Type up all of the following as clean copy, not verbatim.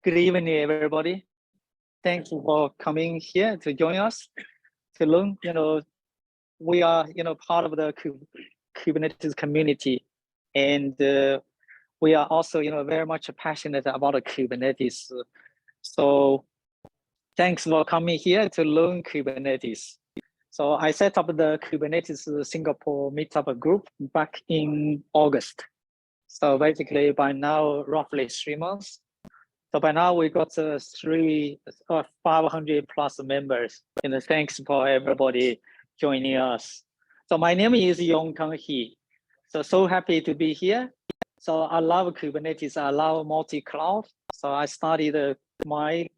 Good evening, everybody. Thank you for coming here to join us to learn. We are, part of the Kubernetes community, and we are also, very much passionate about the Kubernetes. So, thanks for coming here to learn Kubernetes. So I set up the Kubernetes Singapore Meetup group back in August. So basically, by now, roughly 3 months. So by now we got 500 plus members, and thanks for everybody joining us. So my name is Yongkang here. So happy to be here. So I love Kubernetes. I love multi-cloud. So I started my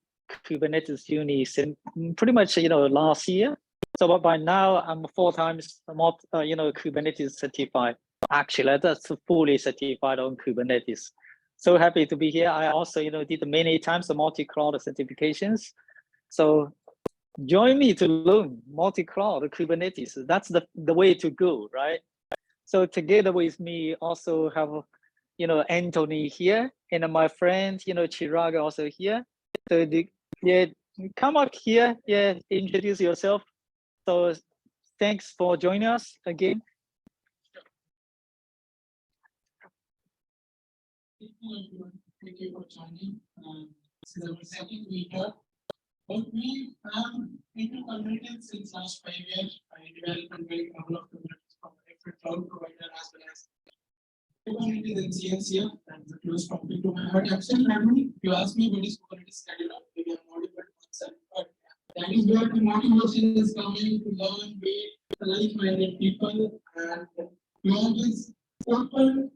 Kubernetes uni since pretty much last year. So but by now I'm 4 times Kubernetes certified. Actually, that's fully certified on Kubernetes. So happy to be here. I also, did many times the multi-cloud certifications. So join me to learn multi-cloud Kubernetes. That's the way to go, right? So together with me also have, Anthony here, and my friend, Chirag also here. So come up here, introduce yourself. So thanks for joining us again. Thank you for joining. This is our second meetup. But we have been Kubernetes since last 5 years. I developed and built a couple of Kubernetes from different cloud provider as well as Kubernetes and CNCF. That's a close topic to my heart. Actually, if you ask me what is Kubernetes scheduler, maybe I'm not able to answer, but that is where the motivation is coming to learn with like-minded people, and we always open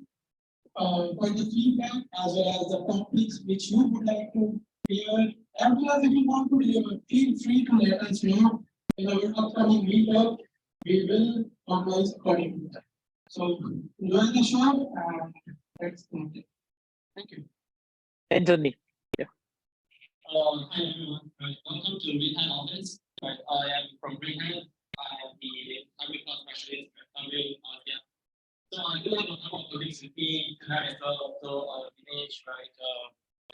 for the feedback as well as the topics which you would like to hear. As well as if you want to deliver, feel free to let us know in our upcoming meetup. We will organize according to that. So enjoy the show and let's continue. Thank you. Anthony. Hi everyone. Welcome to Greenhand Office. I am from Greenhand. I am the public cloud specialist at Halperin. So I do have a couple of colleagues with me tonight as well. So Dinesh, right?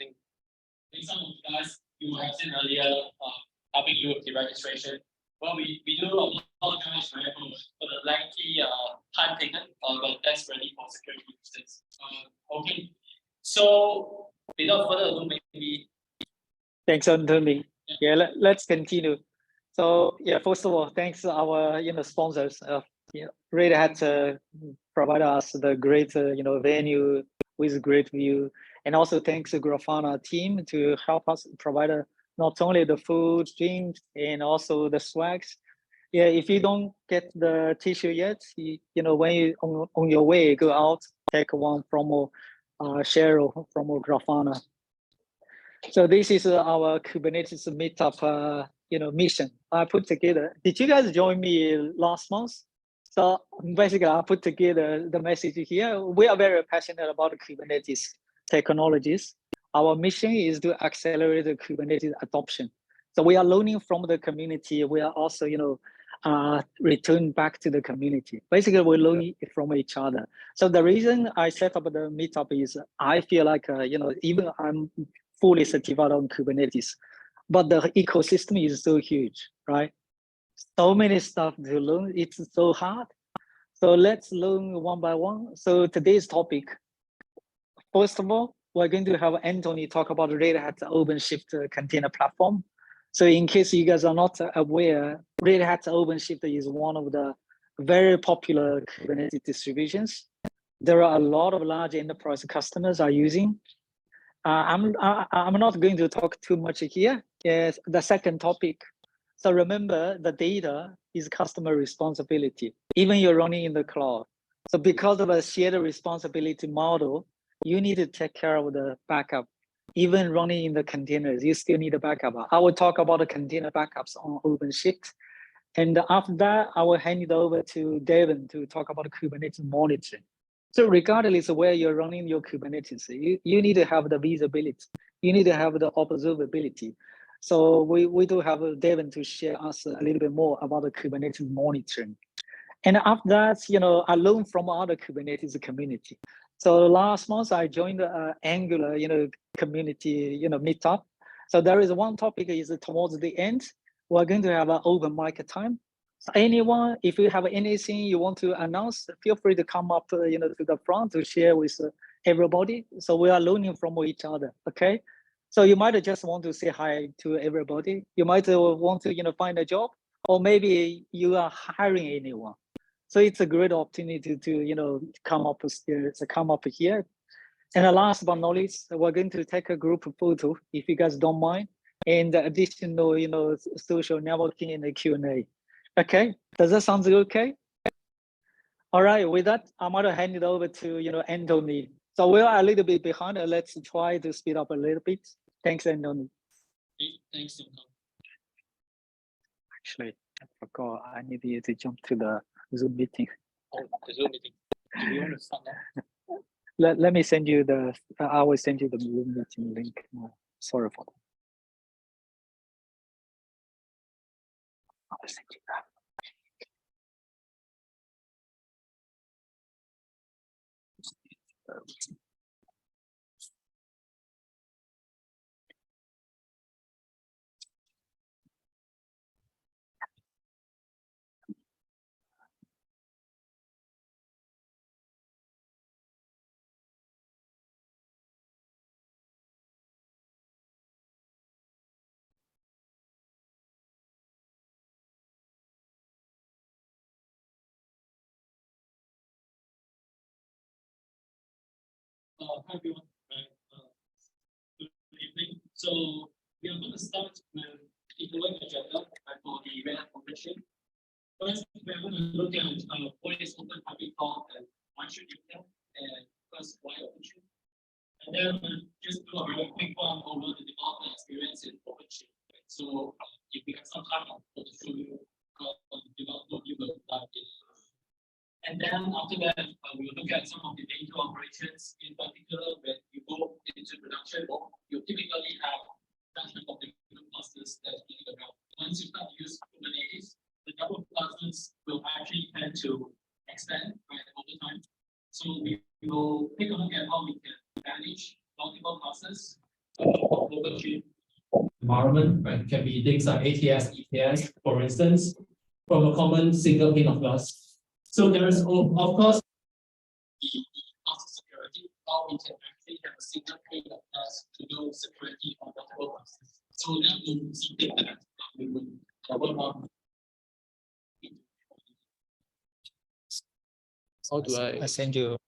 I think some of you guys you have seen earlier helping you with the registration. Well, we do apologize, right, for the lengthy time taken, but that's really for security reasons. Okay. So without further ado, maybe. Thanks, Anthony. Yeah, let's continue. So first of all, thanks to our sponsors. Red Hat provide us the great venue with great view, and also thanks to Grafana team to help us provide not only the food, drinks, and also the swags. Yeah, if you don't get the t-shirt yet, when you on your way go out, take one from Cheryl from Grafana. So this is our Kubernetes meetup mission I put together. Did you guys join me last month? So basically, I put together the message here. We are very passionate about Kubernetes technologies. Our mission is to accelerate the Kubernetes adoption. So we are learning from the community. We are also, return back to the community. Basically, we're learning from each other. So the reason I set up the meetup is I feel like, even I'm fully certified on Kubernetes, but the ecosystem is so huge, right? So many stuff to learn, it's so hard. So let's learn one by one. So today's topic, first of all, we're going to have Anthony talk about Red Hat OpenShift container platform. So in case you guys are not aware, Red Hat OpenShift is one of the very popular Kubernetes distributions. There are a lot of large enterprise customers are using. I'm not going to talk too much here. Yes, the second topic. So remember, the data is customer responsibility, even you're running in the cloud. So because of a shared responsibility model, you need to take care of the backup. Even running in the containers, you still need a backup. I will talk about the container backups on OpenShift. And after that, I will hand it over to Devin to talk about Kubernetes monitoring. So regardless of where you're running your Kubernetes, you need to have the visibility. You need to have the observability. So we do have Devin to share us a little bit more about the Kubernetes monitoring. And after that, I learned from other Kubernetes community. So last month I joined Angular, community, meetup. So there is one topic is towards the end, we're going to have an open mic time. So anyone, if you have anything you want to announce, feel free to come up, to the front to share with everybody. So we are learning from each other, okay? So you might just want to say hi to everybody. You might want to, find a job, or maybe you are hiring anyone. So it's a great opportunity to, come up here. And last but not least, we're going to take a group photo, if you guys don't mind, and additional, social networking and the Q&A. Okay, does that sound okay? All right, with that, I'm gonna hand it over to, Anthony. So we're a little bit behind, let's try to speed up a little bit. Thanks, Anthony. Thanks, Yongkang. Actually, I forgot, I needed to jump to the Zoom meeting. Oh, the Zoom meeting. Do you want to start now? Let me send you I will send you the Zoom meeting link. Sorry for that. I will send you that. Hi everyone. Good evening. So we are going to start with the following agenda for the Red Hat Convention. First, we are going to look at what is Open Public Cloud and why should you care, and first why OpenShift. And then just do a very quick one over the developer experience in OpenShift. So if we have some time, I'll show you developer you will dive in. And then after that, we will look at some of the data operations. In particular, when you go into production mode, you typically have management of the clusters that's in the ground. Once you start to use Kubernetes, the number of clusters will actually tend to expand over time. So we will take a look at how we can manage multiple clusters of OpenShift environment. Right? It can be things like ATS, ETS, for instance, from a common single pane of glass. So there is, of course, the cluster security, how we can actually have a single pane of glass to do security on multiple clusters. So that will be something that we will work on. How do I send you?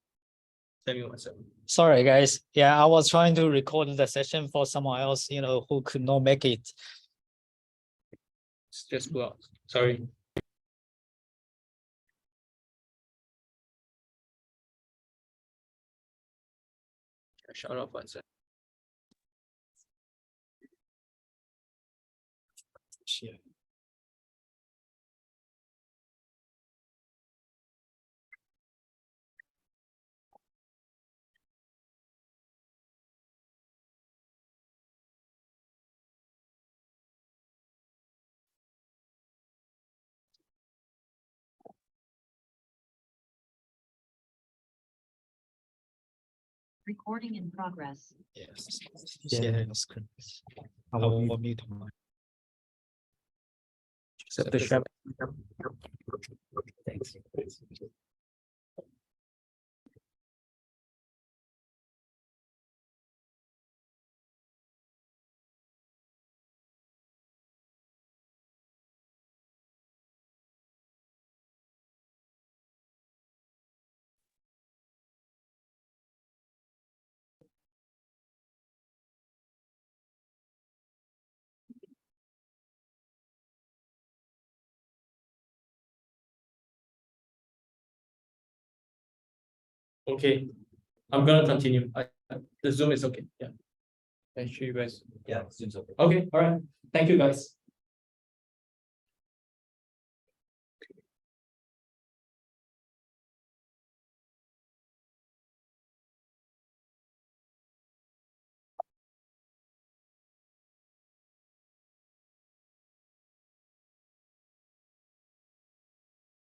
Send me myself. Sorry, guys. Yeah, I was trying to record the session for someone else, who could not make it. Just go out. Sorry. Shut off one second. Share. Recording in progress. Yes. Yeah. Screen. I will mute my. Accept the share. Thanks. Okay, I'm gonna continue. The Zoom is okay. Yeah. Thank you guys. Yeah, Zoom's okay. Okay, all right. Thank you guys.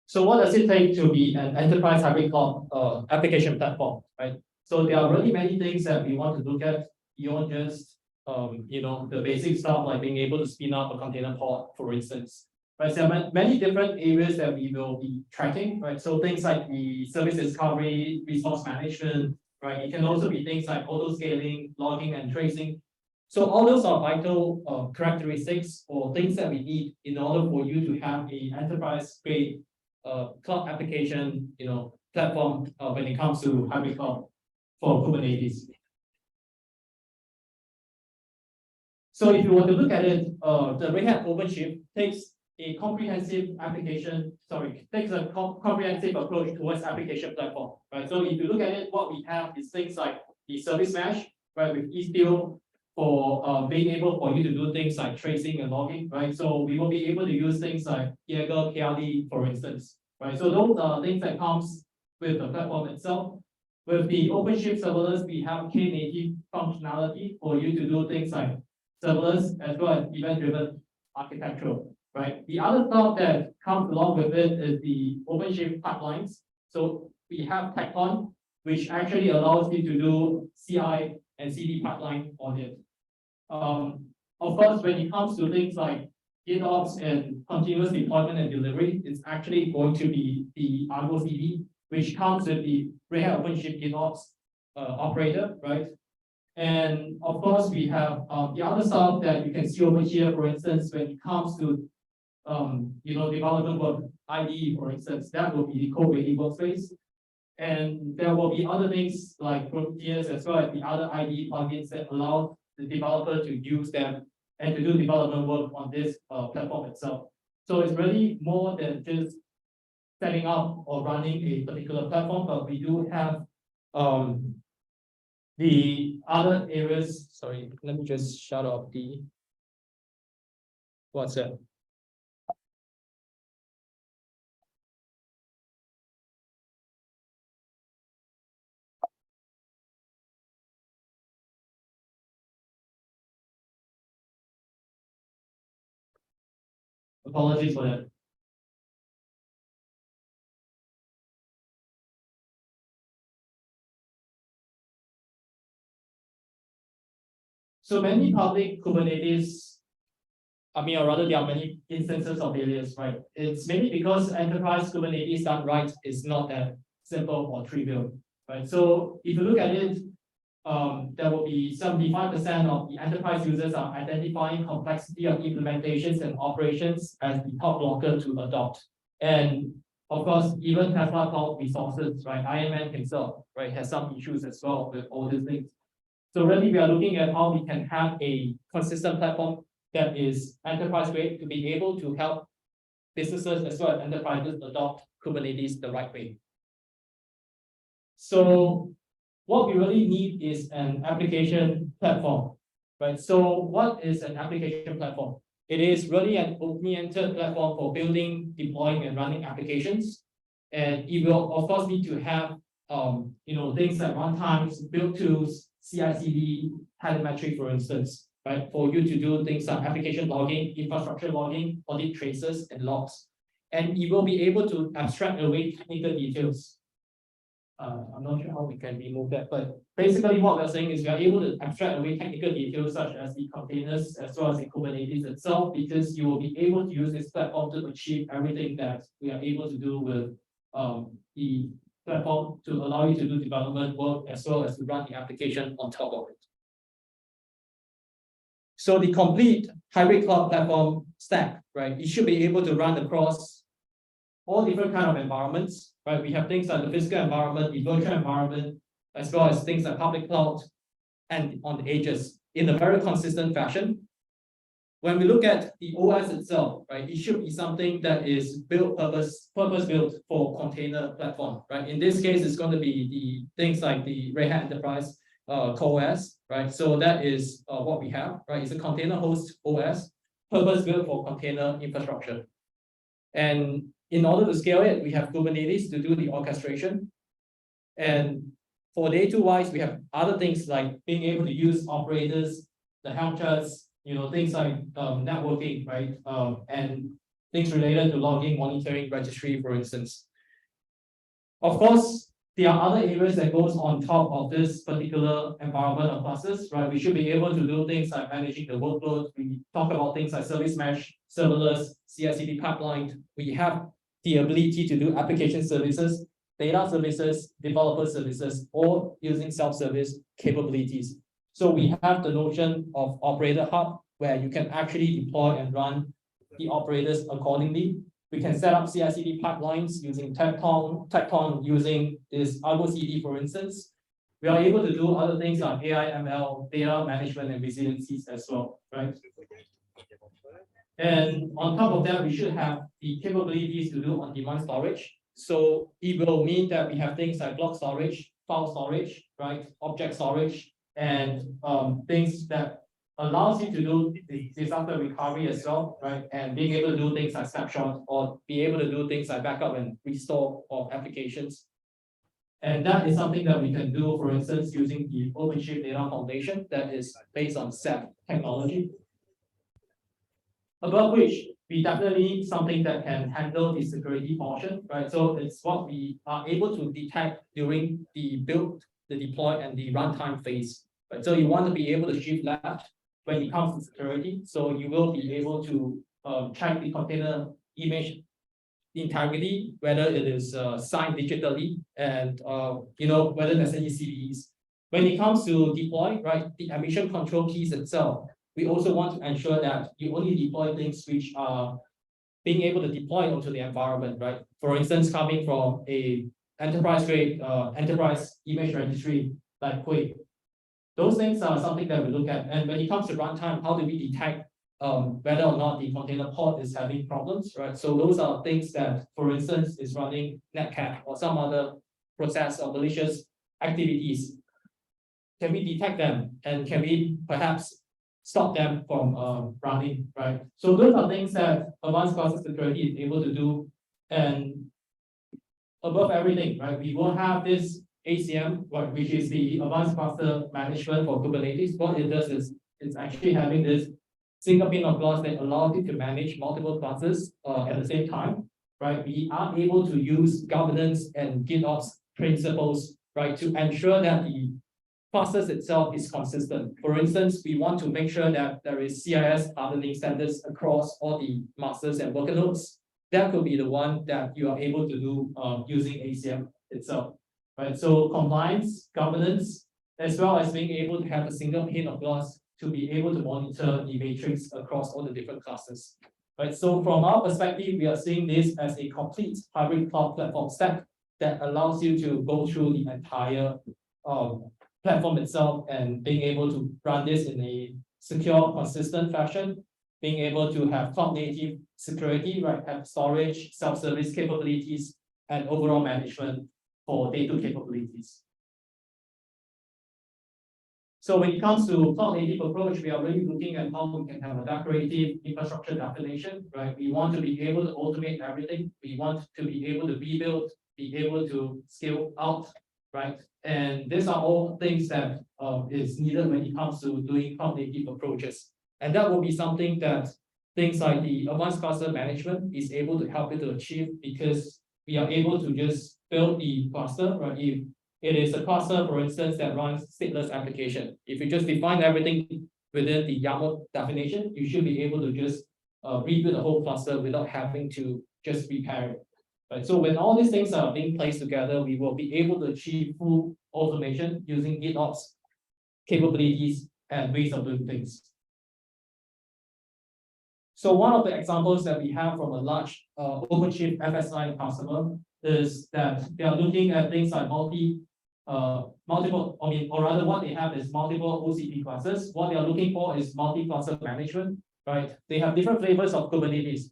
So what does it take to be an enterprise hybrid cloud application platform, right? So there are really many things that we want to look at beyond just the basic stuff like being able to spin up a container pod, for instance. Right, so there are many different areas that we will be tracking, right? So things like the service discovery, resource management, right? It can also be things like auto scaling, logging, and tracing. So all those are vital characteristics or things that we need in order for you to have a enterprise-grade cloud application, platform when it comes to hybrid cloud for Kubernetes. So if you want to look at it, the Red Hat OpenShift takes a comprehensive comprehensive approach towards application platform, right? So if you look at it, what we have is things like the service mesh, right, with Istio for being able for you to do things like tracing and logging, right? So we will be able to use things like Jaeger, KRD, for instance, right? So those are things that comes with the platform itself. With the OpenShift serverless, we have K-native functionality for you to do things like serverless as well as event-driven architecture. Right. The other stuff that comes along with it is the OpenShift pipelines. So we have Tecton, which actually allows you to do CI and CD pipeline on it. Of course, when it comes to things like GitOps and continuous deployment and delivery, it's actually going to be the Argo CD, which comes with the Red Hat OpenShift GitOps operator, right? And of course, we have the other stuff that you can see over here, for instance, when it comes to development work, IDE, for instance, that will be the code-ready workspace. And there will be other things like Prometheus as well as the other IDE plugins that allow the developer to use them and to do development work on this platform itself. So it's really more than just setting up or running a particular platform, but we do have the other areas. Sorry, let me just shut off the WhatsApp. Apologies for that. So many public Kubernetes, or rather there are many instances of failures, right? It's mainly because enterprise Kubernetes done right is not that simple or trivial, right? So if you look at it, there will be 75% of the enterprise users are identifying complexity of implementations and operations as the top blocker to adopt. And of course, even Tesla Cloud resources, right? IMN himself, right, has some issues as well with all these things. So really, we are looking at how we can have a consistent platform that is enterprise grade to be able to help businesses as well as enterprises adopt Kubernetes the right way. So what we really need is an application platform, right? So what is an application platform? It is really an oriented platform for building, deploying, and running applications. And it will, of course, need to have things like runtimes, build tools, CI/CD, telemetry, for instance, right? For you to do things like application logging, infrastructure logging, audit traces, and logs. And it will be able to abstract away technical details. I'm not sure how we can remove that, but basically what we're saying is we are able to abstract away technical details such as the containers as well as the Kubernetes itself, because you will be able to use this platform to achieve everything that we are able to do with the platform to allow you to do development work as well as to run the application on top of it. So the complete hybrid cloud platform stack, right? It should be able to run across all different kind of environments, right? We have things like the physical environment, the virtual environment, as well as things like public cloud and on the edges in a very consistent fashion. When we look at the OS itself, right, it should be something that is built purpose-built for container platform, right? In this case, it's going to be the things like the Red Hat Enterprise CoreOS, right? So that is what we have, right? It's a container host OS, purpose-built for container infrastructure. And in order to scale it, we have Kubernetes to do the orchestration. And for day two wise, we have other things like being able to use operators, the Helm charts, things like networking, right? And things related to logging, monitoring, registry, for instance. Of course, there are other areas that goes on top of this particular environment of classes, right? We should be able to do things like managing the workload. We talk about things like service mesh, serverless, CI/CD pipeline. We have the ability to do application services, data services, developer services, or using self-service capabilities. So we have the notion of operator hub, where you can actually deploy and run the operators accordingly. We can set up CI/CD pipelines using Tecton using this Argo CD, for instance. We are able to do other things like AI, ML, data management, and resiliencies as well, right? And on top of that, we should have the capabilities to do on-demand storage. So it will mean that we have things like block storage, file storage, right? Object storage, and things that allows you to do the disaster recovery as well, right? And being able to do things like snapshot or be able to do things like backup and restore of applications. And that is something that we can do, for instance, using the OpenShift data foundation that is based on SAP technology. Above which, we definitely need something that can handle the security portion, right? So it's what we are able to detect during the build, the deploy, and the runtime phase. Right? So you want to be able to shift left when it comes to security. So you will be able to check the container image integrity, whether it is signed digitally, and whether there's any CVEs. When it comes to deploy, right, the emission control keys itself, we also want to ensure that you only deploy things which are being able to deploy onto the environment, right? For instance, coming from a enterprise grade enterprise image registry like Quake. Those things are something that we look at. And when it comes to runtime, how do we detect whether or not the container pod is having problems, right? So those are things that, for instance, is running netcat or some other process or malicious activities. Can we detect them, and can we perhaps stop them from running, right? So those are things that advanced cluster security is able to do. And above everything, right, we will have this ACM, which is the advanced cluster management for Kubernetes. What it does is it's actually having this single pane of glass that allows you to manage multiple clusters at the same time, right? We are able to use governance and GitOps principles, right, to ensure that the process itself is consistent. For instance, we want to make sure that there is CIS hardening standards across all the masters and worker nodes. That could be the one that you are able to do using ACM itself. Right, so compliance, governance, as well as being able to have a single pane of glass to be able to monitor the matrix across all the different classes. Right, so from our perspective, we are seeing this as a complete hybrid cloud platform stack that allows you to go through the entire platform itself and being able to run this in a secure, consistent fashion, being able to have cloud native security, right, have storage, self-service capabilities, and overall management for data capabilities. So when it comes to cloud native approach, we are really looking at how we can have a decorative infrastructure definition, right? We want to be able to automate everything. We want to be able to rebuild, be able to scale out, right? And these are all things that is needed when it comes to doing cloud native approaches. And that will be something that things like the advanced cluster management is able to help you to achieve, because we are able to just build the cluster, right? If it is a cluster, for instance, that runs stateless application, if you just define everything within the YAML definition, you should be able to just rebuild the whole cluster without having to just repair it. Right? So when all these things are being placed together, we will be able to achieve full automation using GitOps capabilities and ways of doing things. So one of the examples that we have from a large OpenShift FSI customer is that they are looking at things like what they have is multiple OCP classes. What they are looking for is multi-cluster management, right? They have different flavors of Kubernetes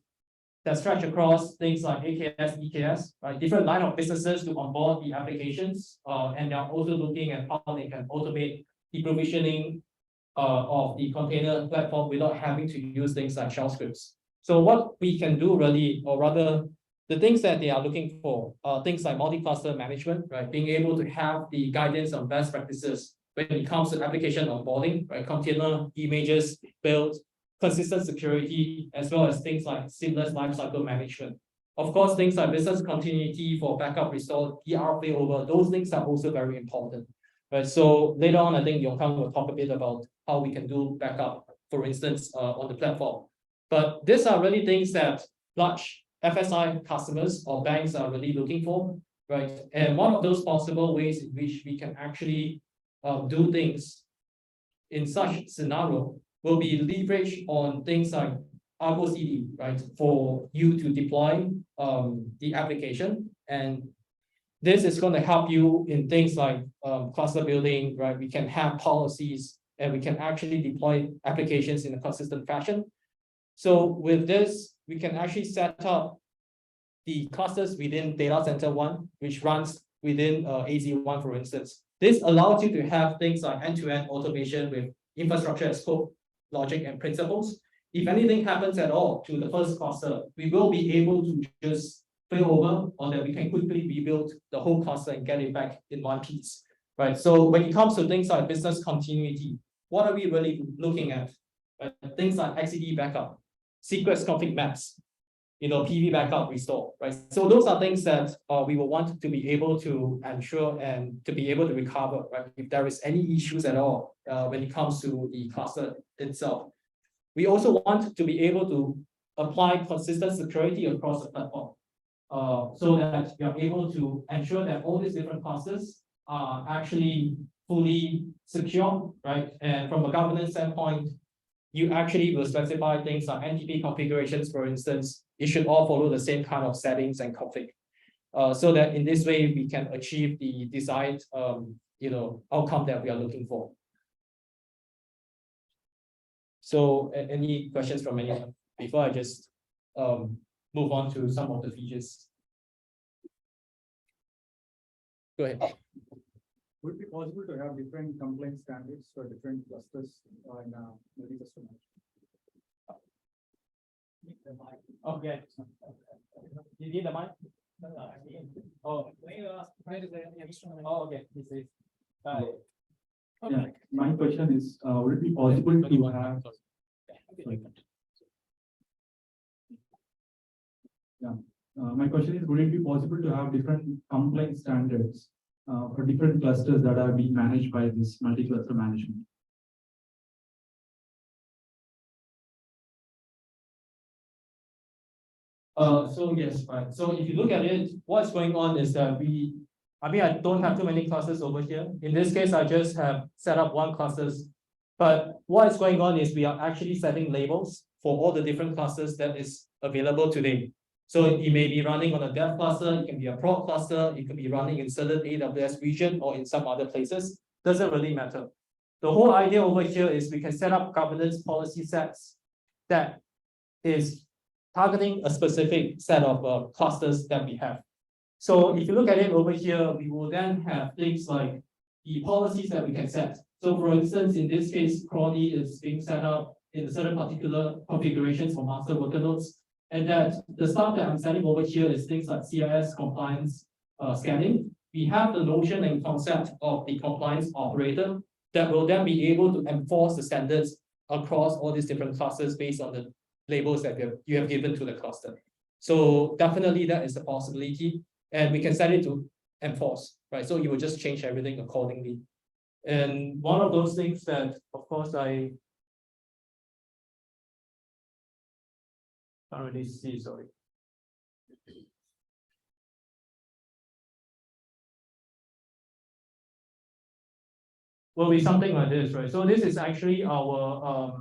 that stretch across things like AKS, EKS, right? Different line of businesses to onboard the applications, and they are also looking at how they can automate the provisioning of the container platform without having to use things like shell scripts. So what we can do really, or rather, the things that they are looking for are things like multi-cluster management, right? Being able to have the guidance on best practices when it comes to application onboarding, right? Container images, build, consistent security, as well as things like seamless lifecycle management. Of course, things like business continuity for backup, restore, PR failover, those things are also very important. Right. So later on, I think Yongkang will talk a bit about how we can do backup, for instance, on the platform. But these are really things that large FSI customers or banks are really looking for, right? And one of those possible ways in which we can actually do things in such scenario will be leverage on things like Argo CD, right? For you to deploy the application, and this is going to help you in things like cluster building, right? We can have policies and we can actually deploy applications in a consistent fashion. So with this, we can actually set up the clusters within data center 1, which runs within AZ1, for instance. This allows you to have things like end-to-end automation with infrastructure as code, logic, and principles. If anything happens at all to the first cluster, we will be able to just fail over, or that we can quickly rebuild the whole cluster and get it back in one piece, right? So when it comes to things like business continuity, what are we really looking at? Things like XCD backup, secrets config maps, PV backup, restore, right? So those are things that we will want to be able to ensure and to be able to recover, right? If there is any issues at all when it comes to the cluster itself. We also want to be able to apply consistent security across the platform, so that we are able to ensure that all these different clusters are actually fully secure, right? And from a governance standpoint, you actually will specify things like NTP configurations, for instance. It should all follow the same kind of settings and config, so that in this way we can achieve the desired outcome that we are looking for. So any questions from anyone before I just move on to some of the features? Go ahead. Would it be possible to have different complaint standards for different clusters in multi-cluster management? Okay. You need the mic? Oh, okay. Yeah. My question is, would it be possible to have? My question is, would it be possible to have different complaint standards for different clusters that are being managed by this multi-cluster management? So yes, right. So if you look at it, what's going on is that I don't have too many clusters over here. In this case, I just have set up one clusters. But what is going on is we are actually setting labels for all the different clusters that is available today. So it may be running on a dev cluster, it can be a prod cluster, it could be running in certain AWS region or in some other places. Doesn't really matter. The whole idea over here is we can set up governance policy sets that is targeting a specific set of clusters that we have. So if you look at it over here, we will then have things like the policies that we can set. So for instance, in this case, crawly is being set up in a certain particular configurations for master worker nodes. And that the stuff that I'm setting over here is things like CIS compliance scanning. We have the notion and concept of the compliance operator that will then be able to enforce the standards across all these different clusters based on the labels that you have given to the cluster. So definitely that is a possibility, and we can set it to enforce, right? So you will just change everything accordingly. And one of those things that, of course, I can't really see, sorry. Will be something like this, right? So this is actually our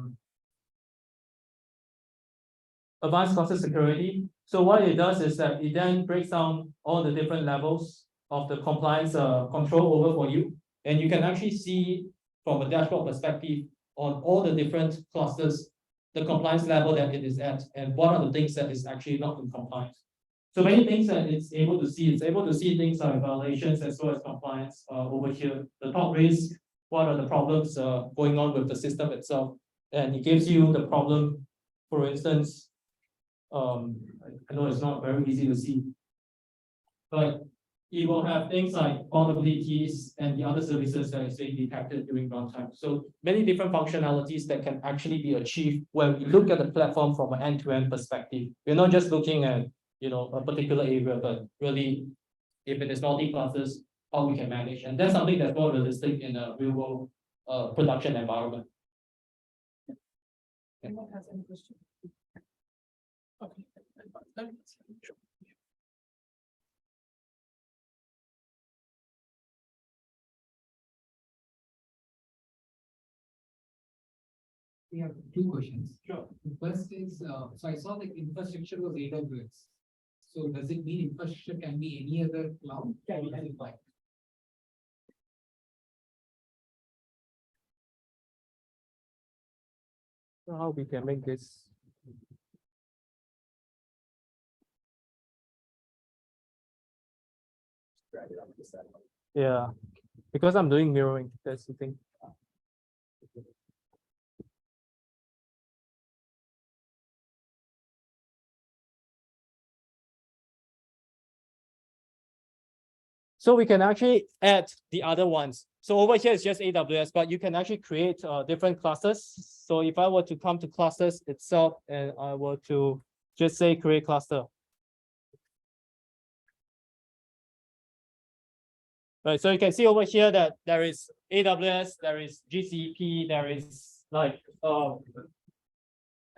advanced cluster security. So what it does is that it then breaks down all the different levels of the compliance control over for you. And you can actually see from a dashboard perspective on all the different clusters, the compliance level that it is at, and what are the things that is actually not in compliance. So many things that it's able to see. It's able to see things like violations as well as compliance over here. The top risk, what are the problems going on with the system itself. And it gives you the problem, for instance, I know it's not very easy to see, but it will have things like vulnerabilities and the other services that is being detected during runtime. So many different functionalities that can actually be achieved when we look at the platform from an end-to-end perspective. We're not just looking at a particular area, but really, if it is multi-classes, how we can manage, and that's something that's more realistic in a real world production environment. Anyone has any question? Okay. We have two questions. Sure. The first is, so I saw that infrastructure was AWS. So does it mean infrastructure can be any other cloud? Can be Or is any it like- How we can make this? Yeah, because I'm doing mirroring, that's the thing. So we can actually add the other ones. So over here it's just AWS, but you can actually create different clusters. So if I were to come to clusters itself and I were to just say create cluster. Right, so you can see over here that there is AWS, there is GCP, there is like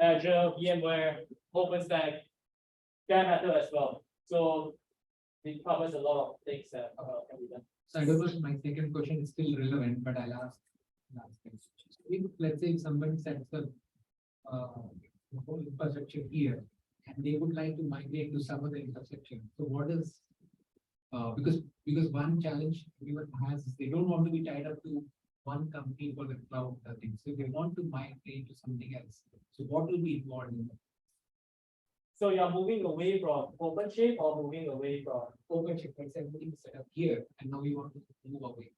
Azure, VMware, OpenStack, bare metal as well. So it covers a lot of things that can be done. So I don't know if my second question is still relevant, but I'll ask. If, let's say, somebody sets up the whole infrastructure here, and they would like to migrate to some other infrastructure. So what is, because one challenge everyone has is they don't want to be tied up to one company for the cloud thing. So they want to migrate to something else. So what will be involved in that? So you're moving away from OpenShift or moving away from OpenShift, for example, everything is set up here, and now we want to move away.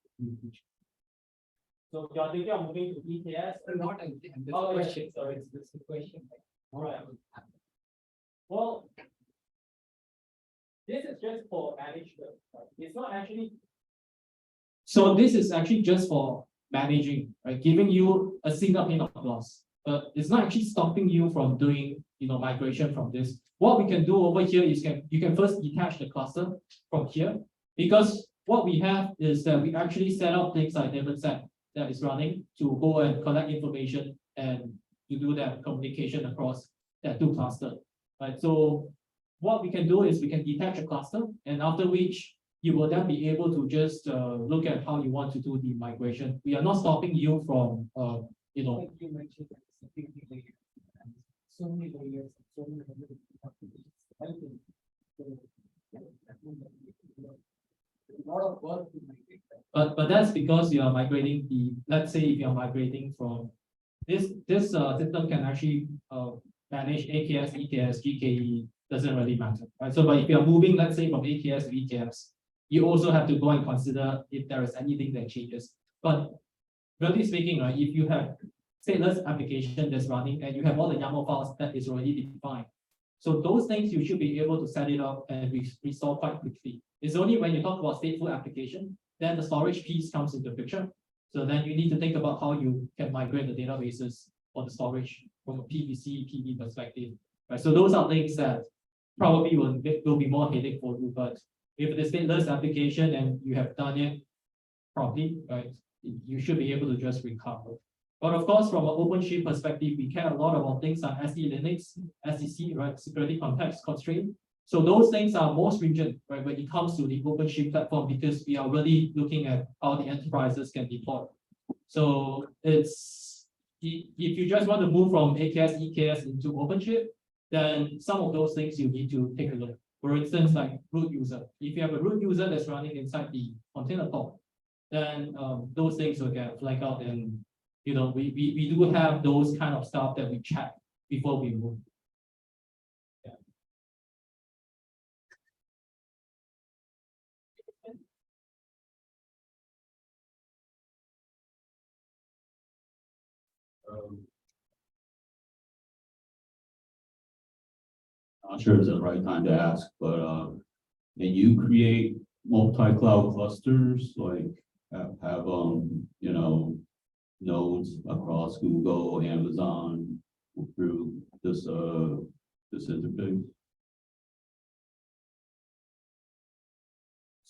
so you're thinking of moving to EKS? Not, and this Oh, yeah, question, sorry. it's the question. Like, how Right. that will happen. Well, this is just for management. Right? It's not actually. So this is actually just for managing, right? Giving you a single pane of glass, but it's not actually stopping you from doing, migration from this. What we can do over here is you can first detach the cluster from here, because what we have is that we actually set up things like Devin said that is running to go and collect information and to do that communication across that two cluster, right? So what we can do is we can detach a cluster, and after which you will then be able to just look at how you want to do the migration. We are not stopping you from, Like you mentioned, that it's a big layer. And so many layers, so many layers. Helping. A lot of work to migrate that. but that's because you are migrating let's say if you are migrating from this system can actually manage AKS, EKS, GKE, doesn't really matter, right? So but if you are moving, let's say from AKS to EKS, you also have to go and consider if there is anything that changes. But really speaking, right, if you have stateless application that's running and you have all the YAML files that is already defined, so those things you should be able to set it up and restore quite quickly. It's only when you talk about stateful application, then the storage piece comes into the picture. So then you need to think about how you can migrate the databases or the storage from a PVC, PV perspective. Right? So those are things that probably will be more headache for you. But if it is stateless application and you have done it properly, right, you should be able to just recover. But of course, from an OpenShift perspective, we care a lot about things like SD Linux, SEC, right, security context constraint. So those things are more stringent, right, when it comes to the OpenShift platform, because we are really looking at how the enterprises can deploy. So if you just want to move from AKS, EKS into OpenShift, then some of those things you need to take a look. For instance, like root user. If you have a root user that's running inside the container pod, then those things will get flagged out, and we do have those kind of stuff that we check before we move. Yeah. Not sure if it's the right time to ask, but can you create multi-cloud clusters, like have nodes across Google, Amazon through this interface?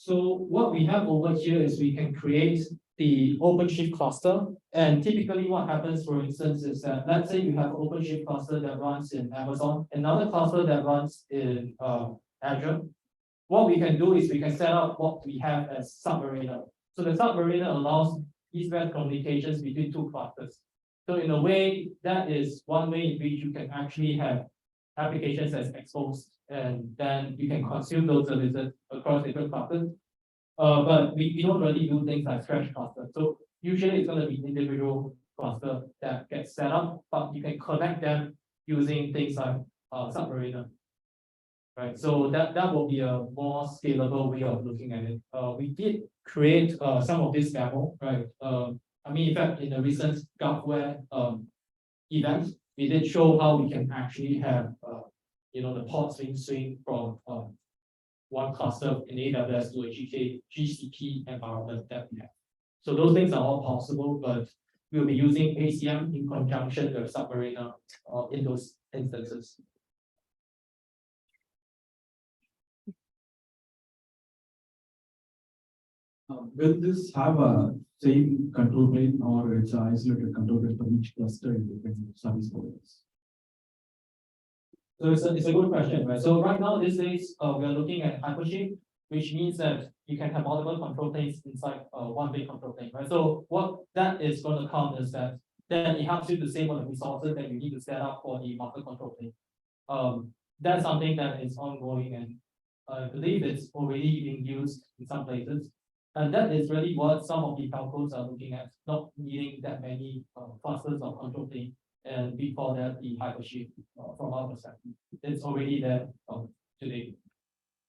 So what we have over here is we can create the OpenShift cluster. And typically what happens, for instance, is that let's say you have an OpenShift cluster that runs in Amazon, another cluster that runs in Azure. What we can do is we can set up what we have as Submariner. So the Submariner allows east-west communications between two clusters. So in a way, that is one way in which you can actually have applications as exposed, and then you can consume those services across different clusters. But we don't really do things like crash clusters. So usually it's going to be individual cluster that gets set up, but you can connect them using things like Submariner. Right, so that will be a more scalable way of looking at it. We did create some of this demo, right? I mean, in fact, in the recent GovWare event, we did show how we can actually have the pods being swing from one cluster in AWS to a GCP environment that we have. So those things are all possible, but we'll be using ACM in conjunction with Submariner in those instances. Will this have a same control plane or it's an isolated control plane for each cluster in different service providers? So it's a good question, right? So right now, these days, we are looking at Hypershift, which means that you can have multiple control planes inside one big control plane, right? So what that is going to come is that then it helps you to save on the resources that you need to set up for the master control plane. That's something that is ongoing, and I believe it's already being used in some places. And that is really what some of the telcos are looking at, not needing that many clusters of control plane. And we call that the Hypershift from our perspective. It's already there today.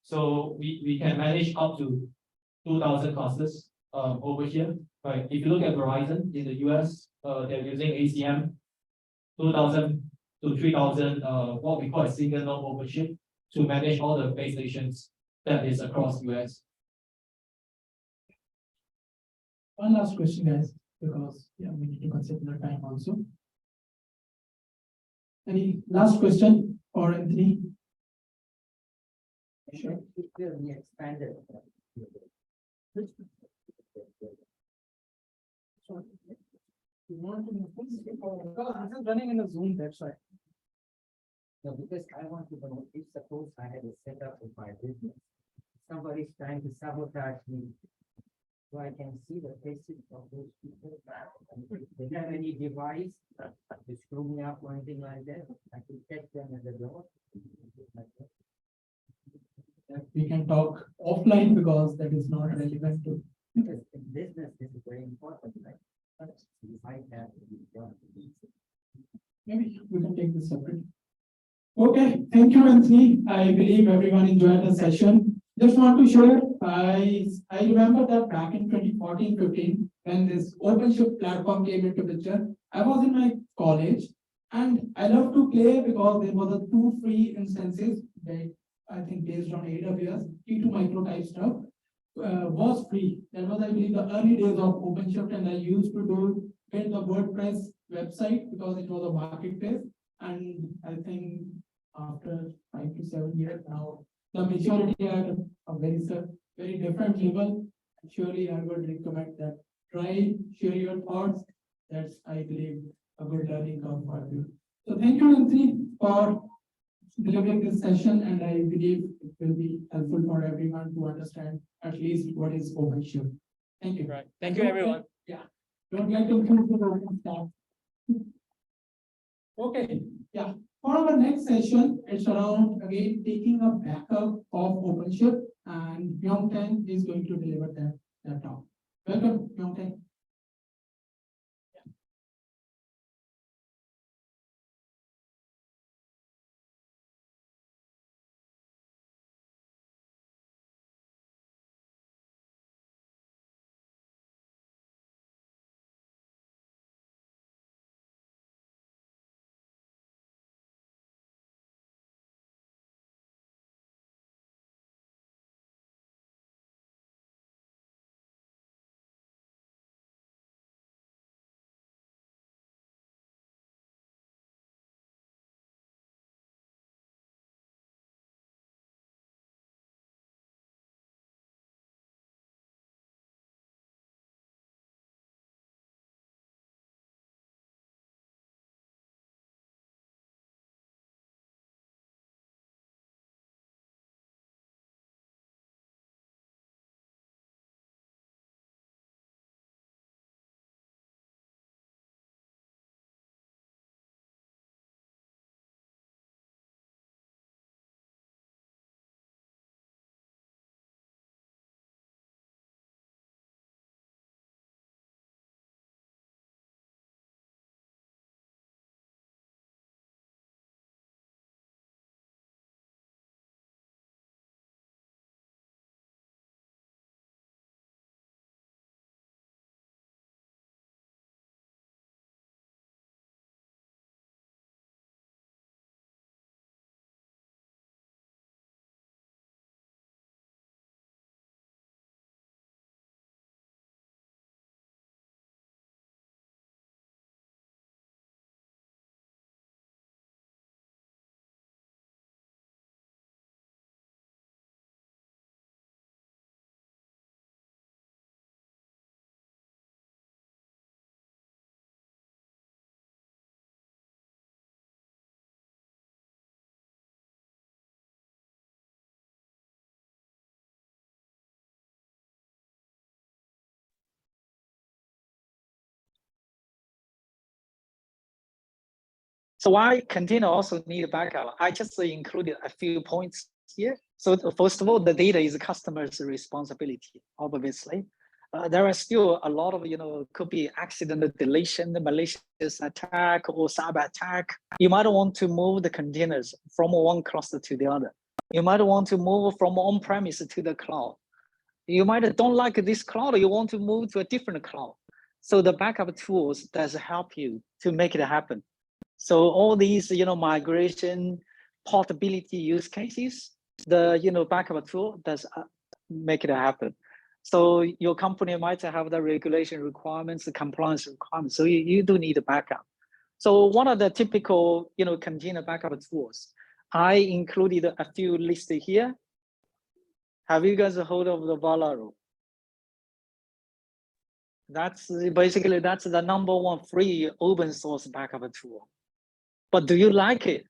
So we can manage up to 2,000 clusters over here. Right. If you look at Verizon in the US, they're using ACM 2,000 to 3,000 what we call a single node OpenShift to manage all the base stations that is across US. One last question, guys, because we need to consider the time also. Any last question for Anthony? Sure. It will be expanded. You want to know because this is running in a Zoom, that's why. No, because I want to know if suppose I had a setup of my business, somebody's trying to sabotage me. So I can see the faces of those people. If they have any device to screw me up or anything like that, I could catch them at the door. We can talk offline because that is not relevant to. Because in business, this is very important, right? You might have to be done. Maybe we can take this separately. Okay, thank you, Anthony. I believe everyone enjoyed the session. Just want to share, I remember that back in 2014-15, when this OpenShift platform came into picture, I was in my college and I love to play because there was a 2 free instances that I think based on AWS, T2 micro type stuff was free. That was, I believe, the early days of OpenShift, and I used to build the WordPress website because it was a marketplace. And I think after 5 to 7 years now, the maturity at a very different level. Surely I would recommend that try, share your thoughts. That's, I believe, a good learning curve for you. So thank you, Anthony, for delivering this session, and I believe it will be helpful for everyone to understand at least what is OpenShift. Thank you. Right. Thank you, everyone. Yeah. Don't get to confuse the open stuff. Okay. Yeah. For our next session, it's around again taking a backup of OpenShift, and Yongkang is going to deliver that talk. Welcome, Yongkang. So why container also need a backup? I just included a few points here. So first of all, the data is the customer's responsibility, obviously. There are still a lot of, could be accidental deletion, malicious attack, or cyber attack. You might want to move the containers from one cluster to the other. You might want to move from on-premise to the cloud. You might don't like this cloud, you want to move to a different cloud. So the backup tools does help you to make it happen. So all these, migration, portability use cases, the, backup tool does make it happen. So your company might have the regulation requirements, the compliance requirements. So you do need a backup. So what are the typical, container backup tools? I included a few listed here. Have you guys heard of the Valero? That's basically, that's the #1 free open source backup tool. But do you like it?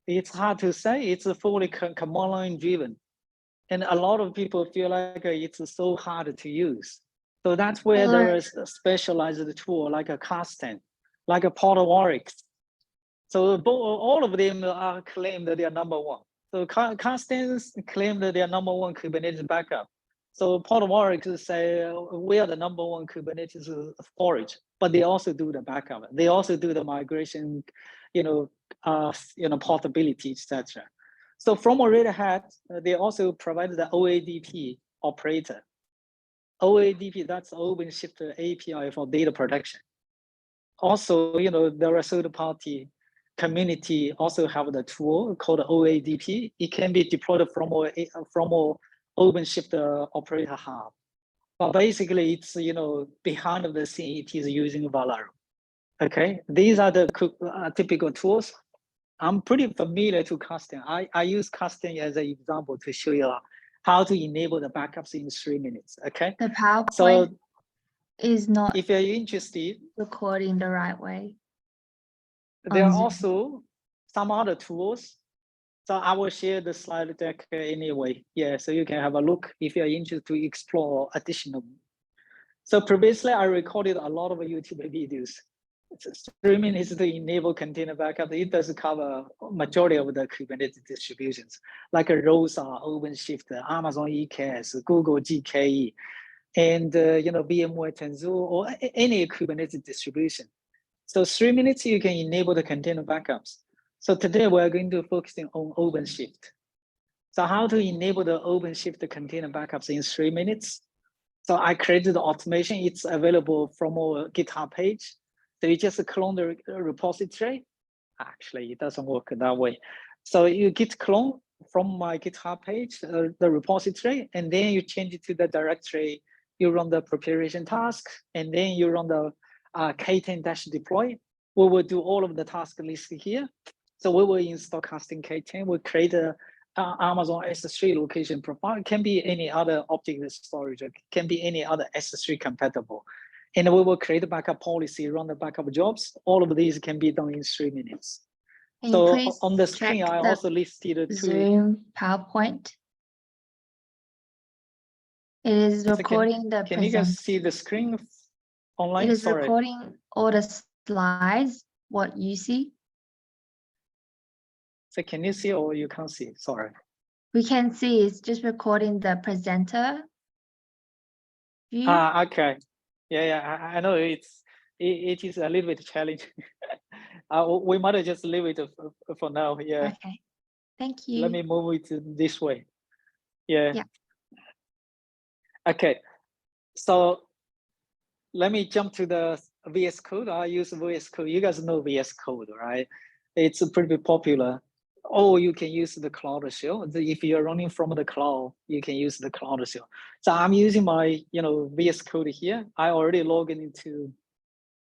It's hard to say. It's fully command line driven. And a lot of people feel like it's so hard to use. So that's where there is a specialized tool like a Costain, like a Portawarix. So all of them are claimed that they are #1. So Costain claim that they are #1 Kubernetes backup. So Portawarix say we are the #1 Kubernetes storage, but they also do the backup. They also do the migration, portability, etc. So from Red Hat, they also provide the OADP operator. OADP, that's OpenShift API for data protection. Also, there are third-party community also have the tool called OADP. It can be deployed from OpenShift operator hub. But basically, it's behind the scene, it is using Valero. Okay, these are the typical tools. I'm pretty familiar to Costain. I use Costain as an example to show you how to enable the backups in 3 minutes. Okay. The PowerPoint So is not if you're interested, recording the right way. there are Zoom. also some other tools. So I will share the slide deck anyway. Yeah, so you can have a look if you're interested to explore additional. So previously I recorded a lot of YouTube videos. It's 3 minutes to enable container backup. It does cover majority of the Kubernetes distributions, like ROSA, OpenShift, Amazon EKS, Google GKE, and VMware Tanzu, or any Kubernetes distribution. So 3 minutes, you can enable the container backups. So today we're going to focus on OpenShift. So how to enable the OpenShift container backups in 3 minutes? So I created the automation. It's available from our GitHub page. So you just clone the repository. Actually, it doesn't work that way. So you git clone from my GitHub page, the repository, and then you change it to the directory. You run the preparation task, and then you run the K10-deploy. We will do all of the task list here. So we will install Costain K10. We'll create a Amazon S3 location profile. It can be any other object storage. It can be any other S3 compatible. And we will create a backup policy, run the backup jobs. All of these can be done in 3 minutes. Can So you please on the screen, check I the also listed two. Zoom PowerPoint. It is So recording the Can you guys present. see the screen online? It is Sorry. recording all the slides, what you see. So can you see or you can't see? Sorry. We can see it's just recording the presenter view. Okay. Yeah, I know it is a little bit challenging. We might just leave it for now. Yeah. Okay, thank you. Let me move it this way. Yeah. Yeah. Okay. So let me jump to the VS Code. I use VS Code. You guys know VS Code, right? It's pretty popular. Or you can use the Cloud Shell. If you're running from the cloud, you can use the Cloud Shell. So I'm using my VS Code here. I already logged into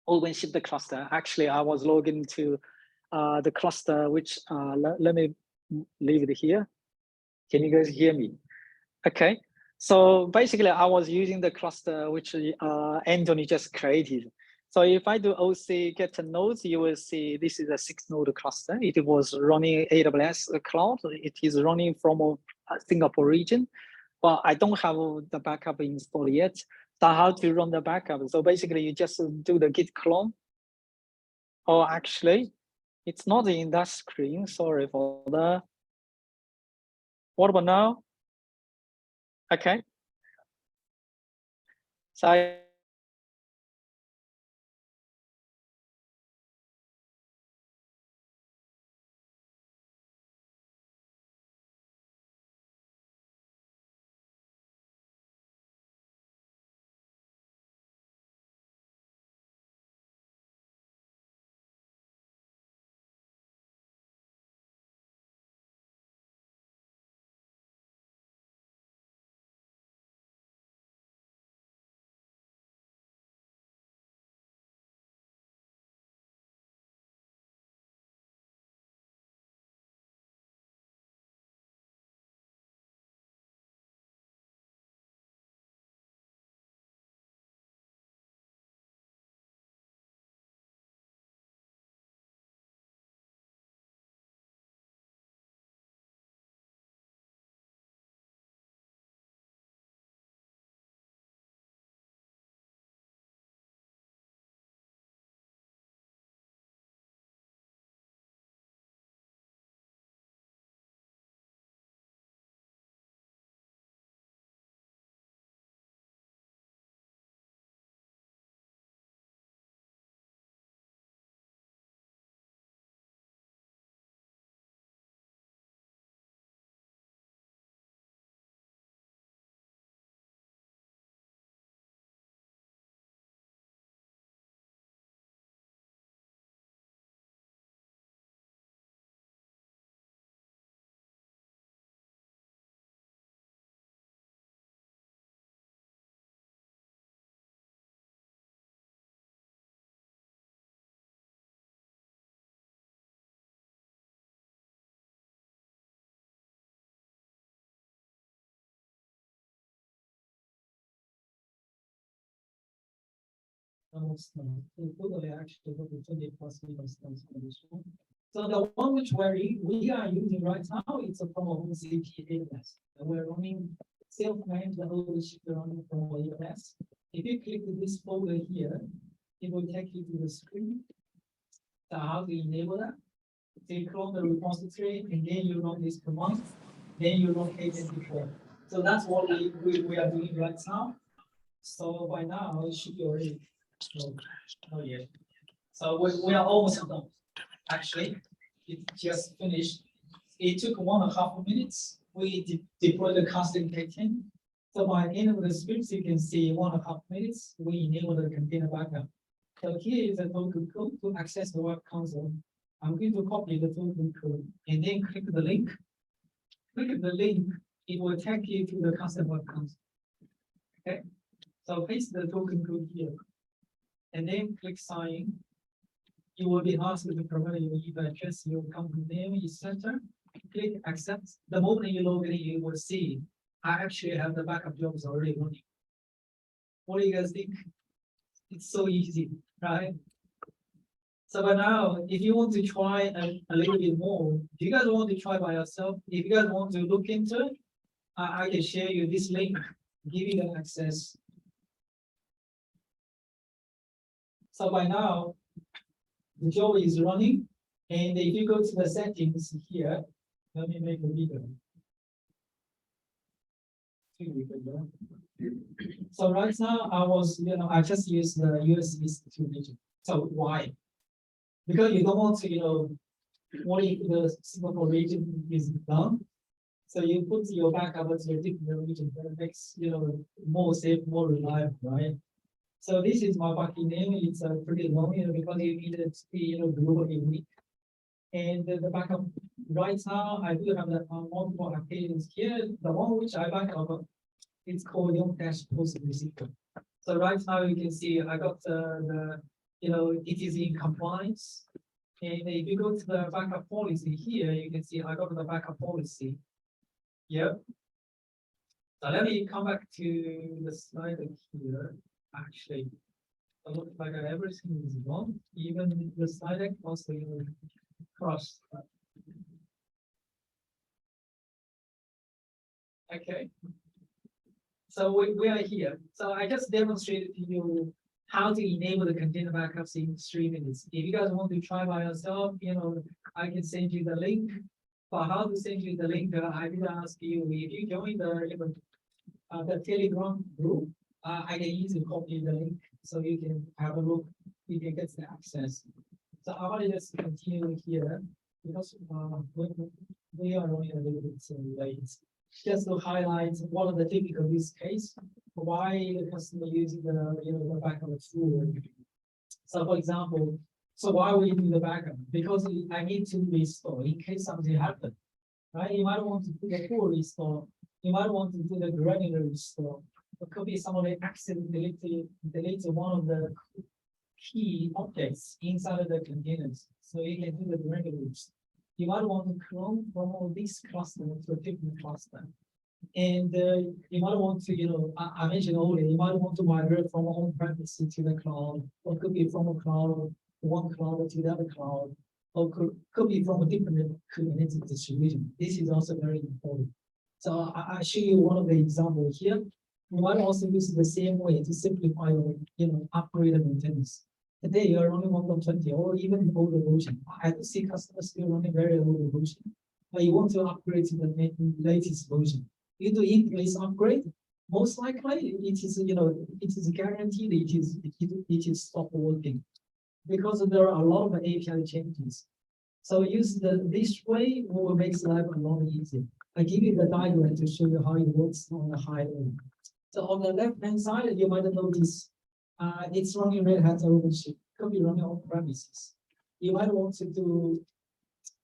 OpenShift cluster. Actually, I was logged into the cluster, which let me leave it here. Can you guys hear me? Okay. So basically, I was using the cluster which Anthony just created. So if I do OC get nodes, you will see this is a 6-node cluster. It was running AWS cloud. It is running from a Singapore region, but I don't have the backup installed yet. So how to run the backup? So basically, you just do the git clone, or actually, It's not in that screen. Sorry for that. What about now? Okay. So totally actually what the 20 plus meters stands for this one. So the one which we are using right now, it's a from OpenShift AWS. And we're running self-managed OpenShift running from AWS. If you click this folder here, it will take you to the screen. So how to enable that? So you clone the repository and then you run this command, then you run K8SUG. So that's what we are doing right now. So by now it should be already. Oh yeah. So we are almost done. Actually, it just finished. It took 1.5 minutes. We deployed the custom K10. So by the end of the scripts, you can see 1.5 minutes. We enable the container backup. So here is the token code to access the web console. I'm going to copy the token code and then click the link. Click the link, it will take you to the custom web console. Okay. So paste the token code here. And then click sign. You will be asked to provide your email address, your company name, etc. Click accept. The moment you log in, you will see I actually have the backup jobs already running. What do you guys think? It's so easy, right? So by now, if you want to try a little bit more, if you guys want to try by yourself, if you guys want to look into it, I can share you this link, give you the access. So by now, the job is running, and if you go to the settings here, let me make it bigger. So right now, I just use the USB 2 region. So why? Because you don't want to, what if the Singapore region is done? So you put your backup to a different region that makes, more safe, more reliable, right? So this is my backup name. It's pretty long, because you need it to be, globally unique. And the backup right now, I do have the multiple applications here. The one which I back up, it's called Yongkang post receiver. So right now you can see I got it is in compliance. And if you go to the backup policy here, you can see I got the backup policy. Yep. So let me come back to the slide here. Actually, it looks like everything is wrong. Even the slide deck also crossed. Okay. So we are here. So I just demonstrated to you how to enable the container backups in 3 minutes. If you guys want to try by yourself, I can send you the link. But how to send you the link? I did ask you if you join the Telegram group. I can easily copy the link so you can have a look. You can get the access. So I want to just continue here because we are running a little bit late. Just to highlight one of the typical use case why the customer using the backup tool. So for example, so why we do the backup? Because I need to restore in case something happens, right? You might want to do the full restore. You might want to do the granular restore. It could be somebody accidentally deleted one of the key objects inside of the containers. So you can do the granular restore. You might want to clone from all these clusters to a different cluster. And you might want to, I mentioned earlier, you might want to migrate from on-premise to the cloud, or could be from a cloud, one cloud to the other cloud, or could be from a different Kubernetes distribution. This is also very important. So I show you one of the examples here. You might also use the same way to simplify your upgrade and maintenance. Today you're running 1.20 or even older version. I see customers still running very old version, but you want to upgrade to the latest version. You do in-place upgrade. Most likely, it is guaranteed it is stop working because there are a lot of API changes. So use this way will make life a lot easier. I give you the diagram to show you how it works on the high level. So on the left-hand side, you might notice it's running Red Hat OpenShift. Could be running on premises. You might want to do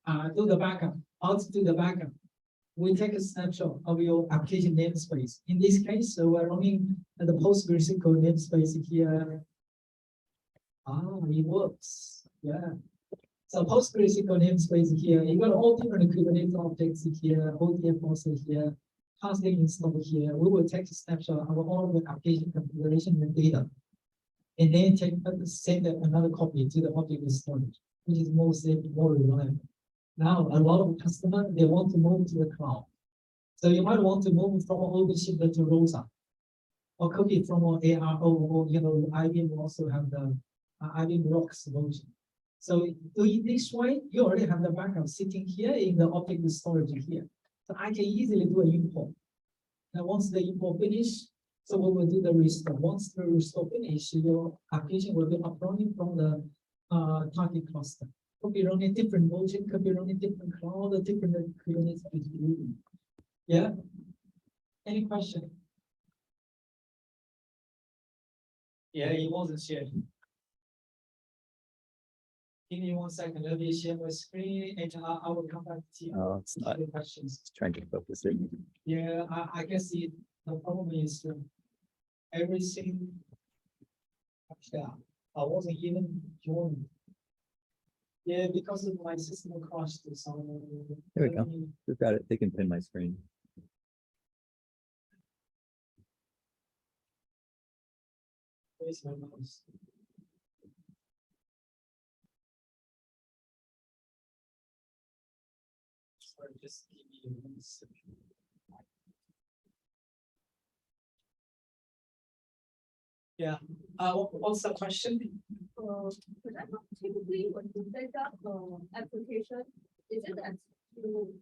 the backup. How to do the backup? We take a snapshot of your application namespace. In this case, we're running the PostgreSQL namespace here. It works. Yeah. So PostgreSQL namespace here. You got all different Kubernetes objects here, OTF also here, hosting installed here. We will take a snapshot of all the application configuration and data, and then send another copy to the object storage, which is more safe, more reliable. Now, a lot of customers, they want to move to the cloud. So you might want to move from OpenShift to Rosa, or could be from ARO, or IBM will also have the IBM Rocks version. So doing this way, you already have the backup sitting here in the object storage here. So I can easily do an import. And once the import finish, so we will do the restore. Once the restore finish, your application will be up running from the target cluster. Could be running different version, could be running different cloud, or different Kubernetes distribution. Yeah. Any question? Yeah, it wasn't shared. Give me 1 second. Let me share my screen, and I will come back to you. Oh, it's not. The questions. Just trying to focus it. Yeah, I guess the problem is everything. Actually, I wasn't even joined. Yeah, because of my system crashed. So There we go. We've got it. They can pin my screen. Where's my mouse? Sorry, just give me 1 second. Yeah. What's the question? Typically, when you set up application, is it that you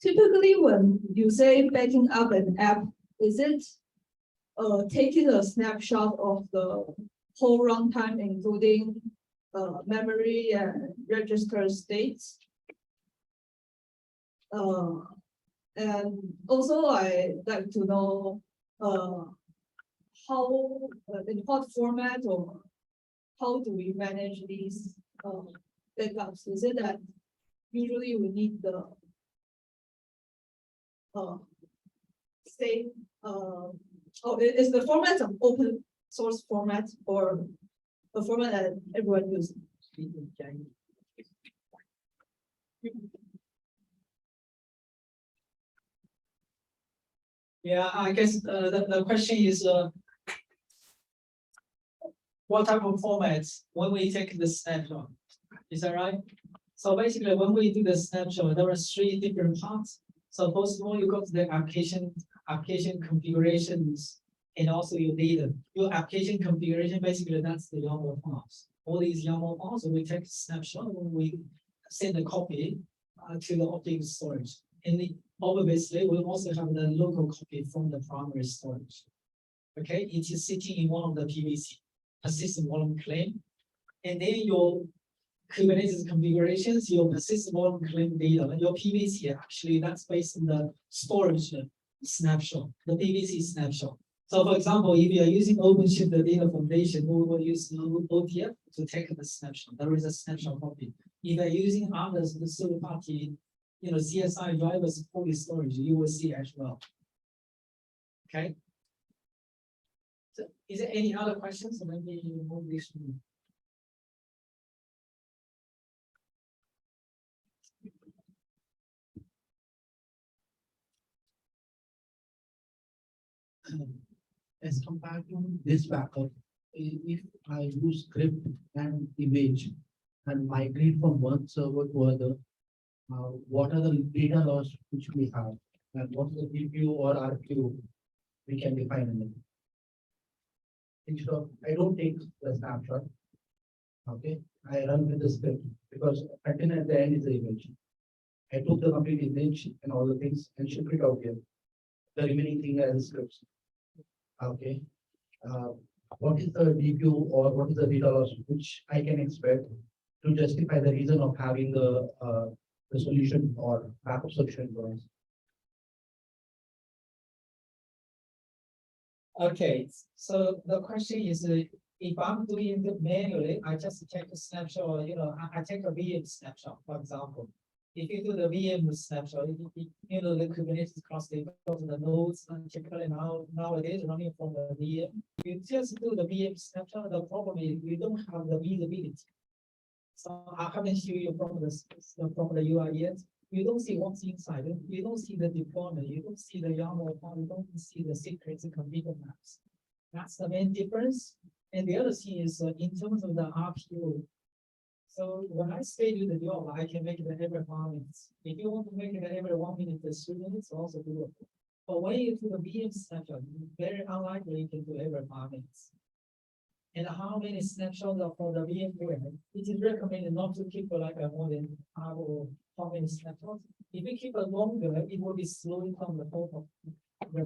typically when you say backing up an app, is it taking a snapshot of the whole runtime, including memory and register states? And also, I'd like to know how, in what format, or how do we manage these backups? Is it that usually we need the state, is the format an open source format or the format that everyone uses? Yeah, I guess the question is what type of formats when we take the snapshot? Is that right? So basically, when we do the snapshot, there are 3 different parts. So first of all, you got the application configurations and also your data. Your application configuration, basically that's the YAML files. All these YAML files, we take a snapshot when we send a copy to the object storage. And obviously, we also have the local copy from the primary storage. Okay, it is sitting in one of the PVC, persistent volume claim. And then your Kubernetes configurations, your persistent volume claim data, your PVC, actually that's based on the storage snapshot, the PVC snapshot. So for example, if you are using OpenShift the data foundation, we will use OTF to take the snapshot. There is a snapshot copy. If you are using others, the third party, CSI drivers for the storage, you will see as well. Okay. So is there any other questions? Or maybe move this one. As compared to this backup, if I use script and image and migrate from one server to other, what are the data loss which we have, and what is the DPU or RPU we can define in it? Instead of, I don't take the snapshot. Okay, I run with the script because at the end is the image. I took the complete image and all the things and shipped it out here. The remaining thing as scripts. Okay. What is the DPU or what is the data loss which I can expect to justify the reason of having the solution or backup solution for us? Okay, so the question is, if I'm doing it manually, I just take a snapshot, I take a VM snapshot, for example. If you do the VM snapshot, the Kubernetes cluster, you go to the nodes, and typically nowadays running from the VM. You just do the VM snapshot. The problem is you don't have the visibility. So I haven't shown you from the UI yet. You don't see what's inside. You don't see the deployment. You don't see the YAML file. You don't see the secrets and configure maps. That's the main difference. And the other thing is in terms of the RPU. So when I schedule the job, I can make it every 5 minutes. If you want to make it every 1 minute to 3 minutes, also doable. But when you do the VM snapshot, very unlikely you can do every 5 minutes. And how many snapshots are for the VM doing? It is recommended not to keep like more than 5 or how many snapshots. If you keep it longer, it will be slowing down the total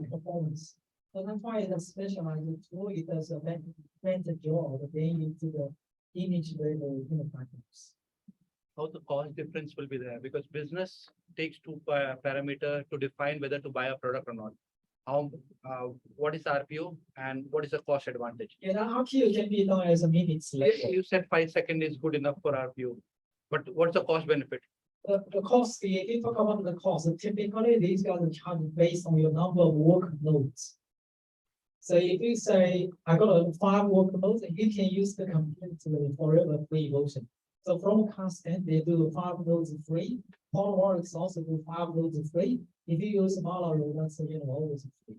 performance. So that's why the specialized tool, it does a better job of getting into the image level patterns. How the cost difference will be there, because business takes two parameters to define whether to buy a product or not. How what is RPU and what is the cost advantage? Yeah, the RPU can be done as a minutes level. You said 5 seconds is good enough for RPU, but what's the cost benefit? The cost, if you talk about the cost, typically these guys are charged based on your number of work nodes. So if you say, I got 5 work nodes, you can use the computer forever free version. So from constant, they do 5 nodes free. Powerworks also do 5 nodes free. If you use Mallory, that's always free.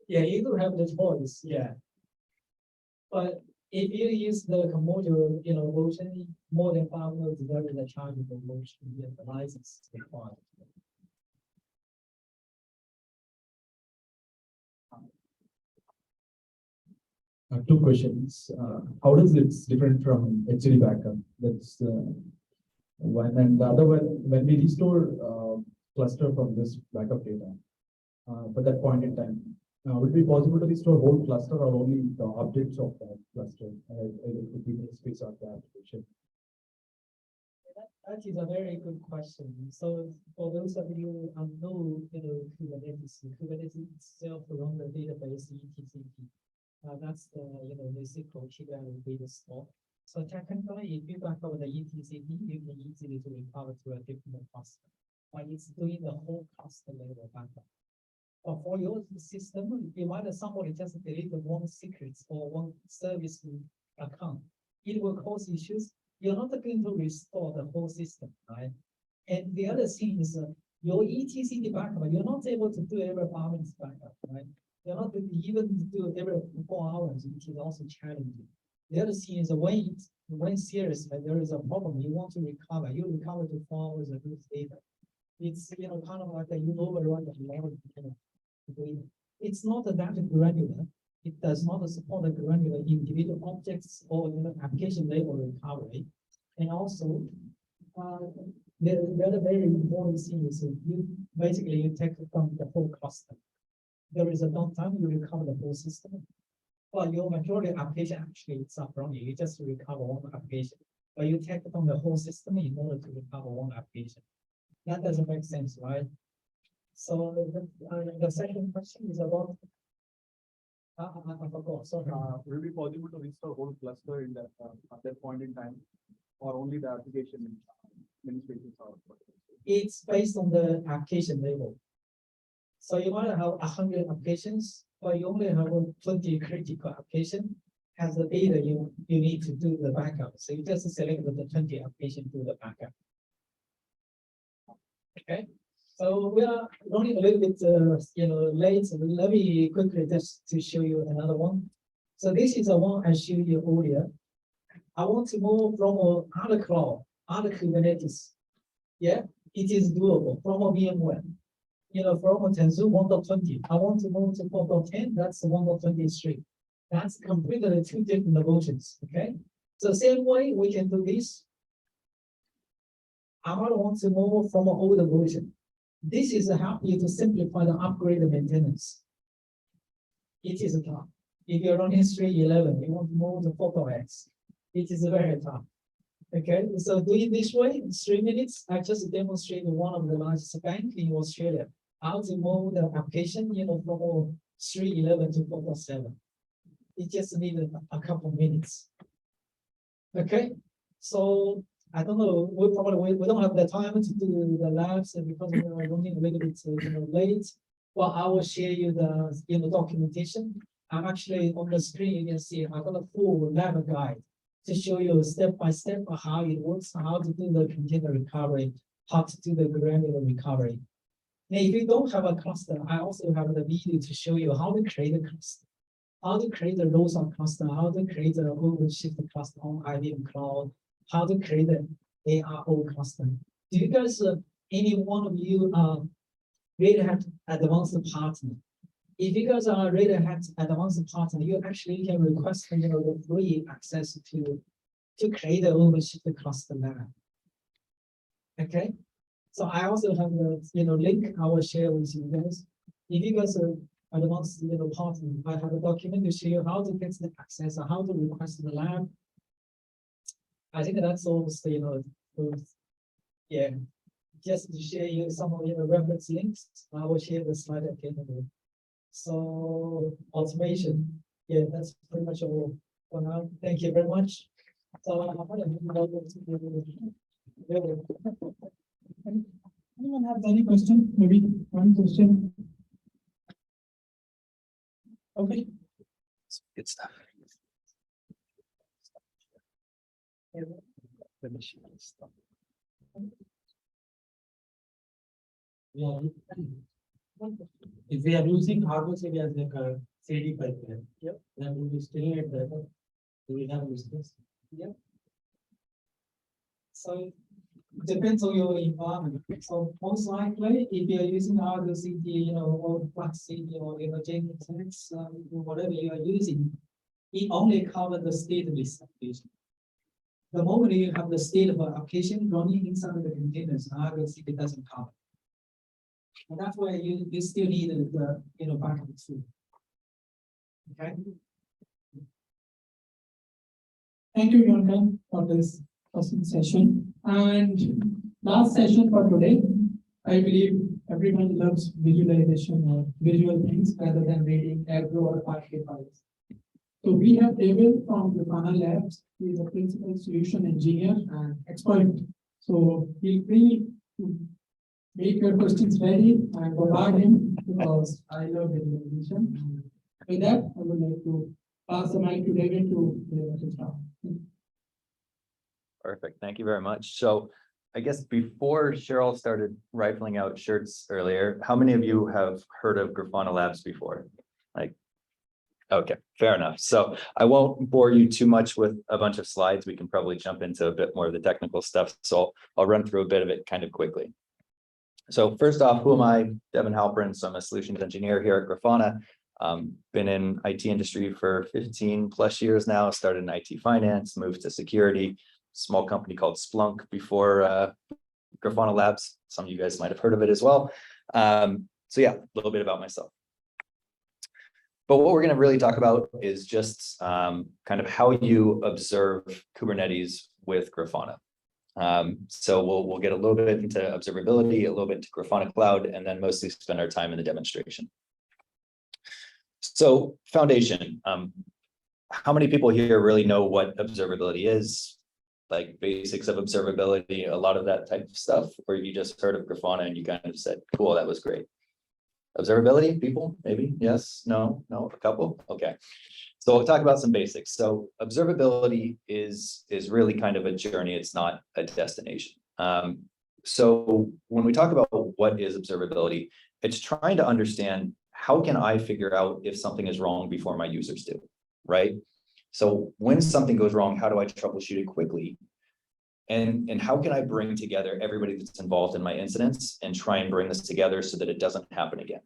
Yeah, you do have the choice, yeah. But if you use the module, version more than 5 nodes, there is a chargeable version, the license required. 2 questions. How does it different from HD backup? That's one. And the other one, when we restore cluster from this backup data, for that point in time, would it be possible to restore whole cluster or only the objects of that cluster? It could be space of the application. That is a very good question. So for those of you who know, Kubernetes itself runs the database ETCP. That's the NoSQL Kubernetes data store. So technically, if you back up the ETCP, you can easily to recover to a different cluster. But it's doing the whole cluster level backup. But for your system, you might have somebody just delete one secret or one service account. It will cause issues. You're not going to restore the whole system, right? And the other thing is your ETCP backup, you're not able to do every 5 minutes backup, right? You're not even to do every 4 hours, which is also challenging. The other thing is when seriously there is a problem, you want to recover, you recover to 4 hours of this data. It's kind of like you overrun the level. it's not that granular. It does not support the granular individual objects or application level recovery. And also, the other very important thing is you basically you take from the whole cluster. There is a downtime, you recover the whole system. But your majority application actually it's up running, you just recover one application. But you take from the whole system in order to recover one application. That doesn't make sense, right? So the second question is about I forgot. So Will it be possible to restore whole cluster in that at that point in time, or only the application administrators are? it's based on the application level. So you might have 100 applications, but you only have 20 critical application has the data you need to do the backup. So you just select the 20 application to the backup. Okay. So we are running a little bit, late. So let me quickly just to show you another one. So this is the one I showed you earlier. I want to move from other cloud, other Kubernetes. Yeah, it is doable from a VMware. From a Tanzu 1.20, I want to move to 4.10. That's 1.23. That's completely two different versions. Okay. So same way we can do this. I might want to move from an older version. This is help you to simplify the upgrade and maintenance. It is tough. If you're running 3.11, you want to move to 4.x. It is very tough. Okay, so do it this way in 3 minutes. I just demonstrated one of the largest banks in Australia how to move the application, from 3.11 to 4.7. It just needed a couple of minutes. Okay, so I don't know. We don't have the time to do the labs because we are running a little bit late. Well, I will share you the documentation. I'm actually on the screen. You can see I've got a full lab guide to show you step by step how it works, how to do the container recovery, how to do the granular recovery. Now, if you don't have a cluster, I also have the video to show you how to create a cluster, how to create a roles on cluster, how to create an OpenShift cluster on IBM Cloud, how to create an ARO cluster. Do you guys, any one of you Red Hat advanced partner? If you guys are Red Hat advanced partner, you actually can request the free access to create an OpenShift cluster lab. Okay, so I also have the link I will share with you guys. If you guys are advanced partner, I have a document to show you how to get the access or how to request the lab. I think that's also yeah. Just to share you some of reference links. I will share the slide again. So automation, yeah, that's pretty much all for now. Thank you very much. So I'm going to move over to anyone have any question? Maybe one question. Okay. Good stuff. Yeah. If we are using hardware as like a CD pipeline, yep, then we will still at that. Do we have business? Yep. So it depends on your environment. So most likely, if you are using hardware CD, or Flux CD or Jenkins, whatever you are using, it only covers the stateless application. The moment you have the state of an application running inside of the containers, hardware CD doesn't cover. And that's why you still need the backup tool. Okay. Thank you, Yongkang, for this first session. And last session for today, I believe everyone loves visualization or visual things rather than reading Agro or Parquet files. So we have Devin from the Grafana Labs. He is a principal solution engineer and expert. So feel free to make your questions ready and bombard him because I love visualization. With that, I would like to pass the mic to Devin to deliver his talk. Perfect. Thank you very much. So I guess before Cheryl started rifling out shirts earlier, how many of you have heard of Grafana Labs before? Okay, fair enough. So I won't bore you too much with a bunch of slides. We can probably jump into a bit more of the technical stuff. So I'll run through a bit of it kind of quickly. So first off, who am I? Devin Halperin. So I'm a solutions engineer here at Grafana. Been in IT industry for 15 plus years now. Started in IT finance, moved to security, small company called Splunk before Grafana Labs. Some of you guys might have heard of it as well. So yeah, a little bit about myself. But what we're going to really talk about is just kind of how you observe Kubernetes with Grafana. So we'll get a little bit into observability, a little bit into Grafana Cloud, and then mostly spend our time in the demonstration. So foundation, how many people here really know what observability is? Like basics of observability, a lot of that type of stuff, or you just heard of Grafana and you kind of said, cool, that was great. Observability, people, maybe, yes, no, a couple, okay. So we'll talk about some basics. So observability is really kind of a journey, it's not a destination. So when we talk about what is observability, it's trying to understand how can I figure out if something is wrong before my users do, right? So when something goes wrong, how do I troubleshoot it quickly? And how can I bring together everybody that's involved in my incidents and try and bring this together so that it doesn't happen again?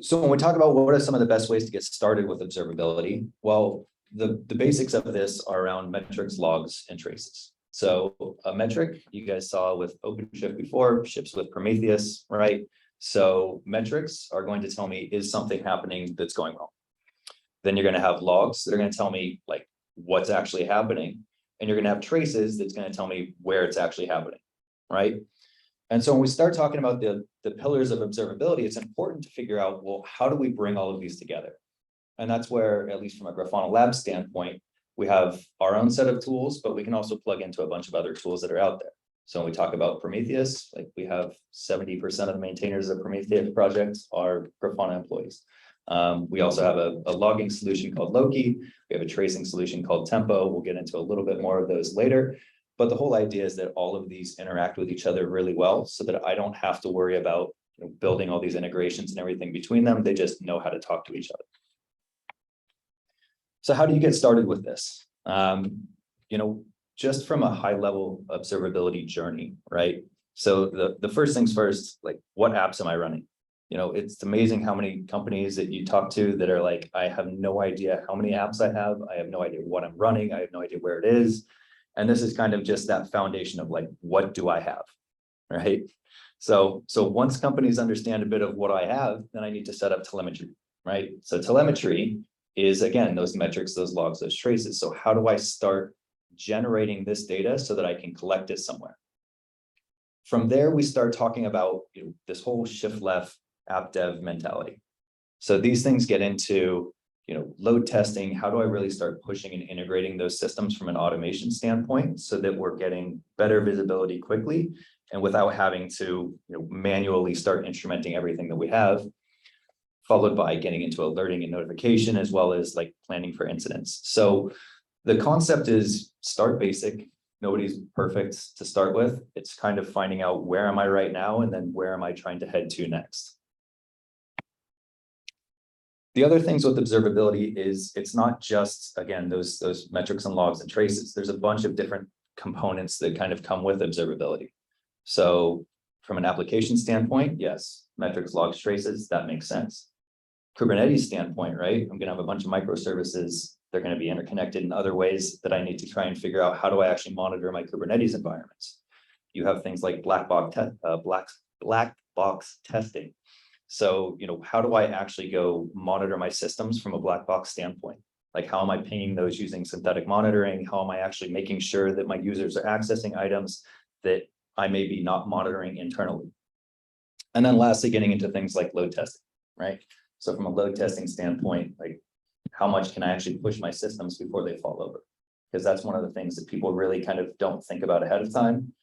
So when we talk about what are some of the best ways to get started with observability, well, the basics of this are around metrics, logs, and traces. So a metric you guys saw with OpenShift before, ships with Prometheus, right? So metrics are going to tell me, is something happening that's going wrong? Then you're going to have logs that are going to tell me like what's actually happening. And you're going to have traces that's going to tell me where it's actually happening, right? And so when we start talking about the pillars of observability, it's important to figure out, well, how do we bring all of these together? And that's where, at least from a Grafana Labs standpoint, we have our own set of tools, but we can also plug into a bunch of other tools that are out there. So when we talk about Prometheus, like we have 70% of the maintainers of Prometheus projects are Grafana employees. We also have a logging solution called Loki. We have a tracing solution called Tempo. We'll get into a little bit more of those later. But the whole idea is that all of these interact with each other really well so that I don't have to worry about building all these integrations and everything between them. They just know how to talk to each other. So how do you get started with this? Just from a high level observability journey, right? So the first things first, like what apps am I running? It's amazing how many companies that you talk to that are like, I have no idea how many apps I have. I have no idea what I'm running. I have no idea where it is. And this is kind of just that foundation of like, what do I have, right? So once companies understand a bit of what I have, then I need to set up telemetry, right? So telemetry is, again, those metrics, those logs, those traces. So how do I start generating this data so that I can collect it somewhere? From there, we start talking about this whole shift left app dev mentality. So these things get into load testing. How do I really start pushing and integrating those systems from an automation standpoint so that we're getting better visibility quickly and without having to manually start instrumenting everything that we have, followed by getting into alerting and notification, as well as like planning for incidents. So the concept is start basic. Nobody's perfect to start with. It's kind of finding out where am I right now and then where am I trying to head to next. The other things with observability is it's not just, again, those metrics and logs and traces. There's a bunch of different components that kind of come with observability. So from an application standpoint, yes, metrics, logs, traces, that makes sense. Kubernetes standpoint, right? I'm going to have a bunch of microservices. They're going to be interconnected in other ways that I need to try and figure out how do I actually monitor my Kubernetes environments. You have things like black box testing. So, how do I actually go monitor my systems from a black box standpoint? Like, how am I pinging those using synthetic monitoring? How am I actually making sure that my users are accessing items that I may be not monitoring internally? And then lastly, getting into things like load testing, right? So from a load testing standpoint, like how much can I actually push my systems before they fall over? Because that's one of the things that people really kind of don't think about ahead of time.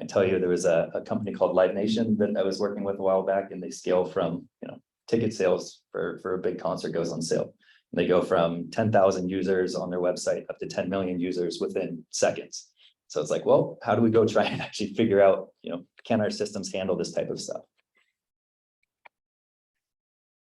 I tell you, there was a company called Live Nation that I was working with a while back, and they scale from, ticket sales for a big concert goes on sale. And they go from 10,000 users on their website up to 10 million users within seconds. So it's like, well, how do we go try and actually figure out, can our systems handle this type of stuff?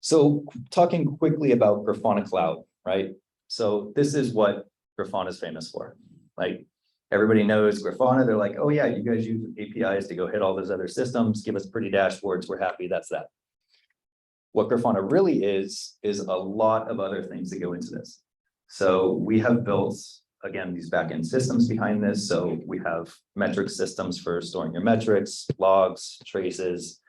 So talking quickly about Grafana Cloud, right? So this is what Grafana is famous for. Like, Everybody knows Grafana. They're like, oh yeah, you guys use APIs to go hit all those other systems, give us pretty dashboards. We're happy. That's that. What Grafana really is a lot of other things that go into this. So we have built, again, these backend systems behind this. So we have metric systems for storing your metrics, logs, traces.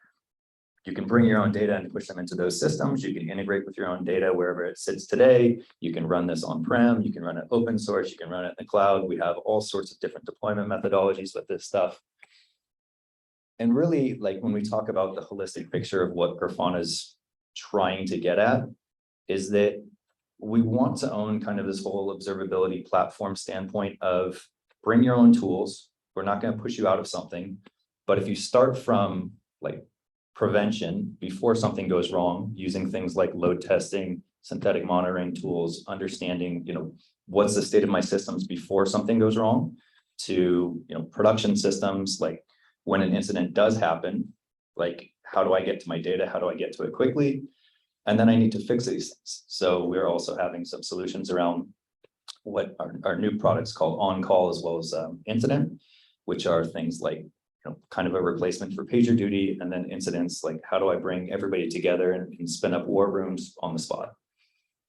You can bring your own data and push them into those systems. You can integrate with your own data wherever it sits today. You can run this on-prem, you can run it open source, you can run it in the cloud. We have all sorts of different deployment methodologies with this stuff. And really, like when we talk about the holistic picture of what Grafana is trying to get at, is that we want to own kind of this whole observability platform standpoint of bring your own tools. We're not going to push you out of something, but if you start from like prevention before something goes wrong, using things like load testing, synthetic monitoring tools, understanding, what's the state of my systems before something goes wrong, to, production systems, like when an incident does happen, like how do I get to my data? How do I get to it quickly? And then I need to fix these things. So we're also having some solutions around what our new products called on-call as well as incident, which are things like kind of a replacement for PagerDuty, and then incidents like how do I bring everybody together and spin up war rooms on the spot.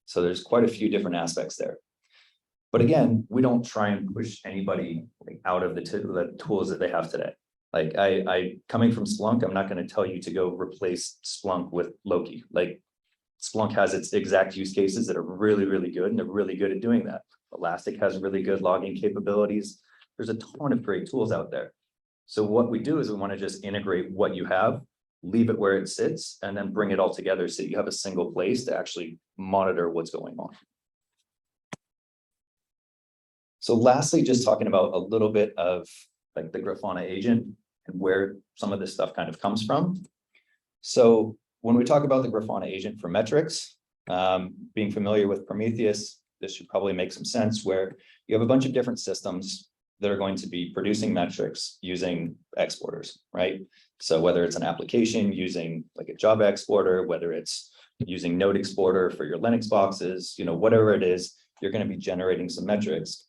So there's quite a few different aspects there. But again, we don't try and push anybody out of the tools that they have today. Like I coming from Splunk, I'm not going to tell you to go replace Splunk with Loki. Like Splunk has its exact use cases that are really, really good, and they're really good at doing that. Elastic has really good logging capabilities. There's a ton of great tools out there. So what we do is we want to just integrate what you have, leave it where it sits, and then bring it all together so you have a single place to actually monitor what's going on. So lastly, just talking about a little bit of like the Grafana agent and where some of this stuff kind of comes from. So when we talk about the Grafana agent for metrics, being familiar with Prometheus, this should probably make some sense, where you have a bunch of different systems that are going to be producing metrics using exporters, right? So whether it's an application using like a Java exporter, whether it's using Node exporter for your Linux boxes, whatever it is, you're going to be generating some metrics.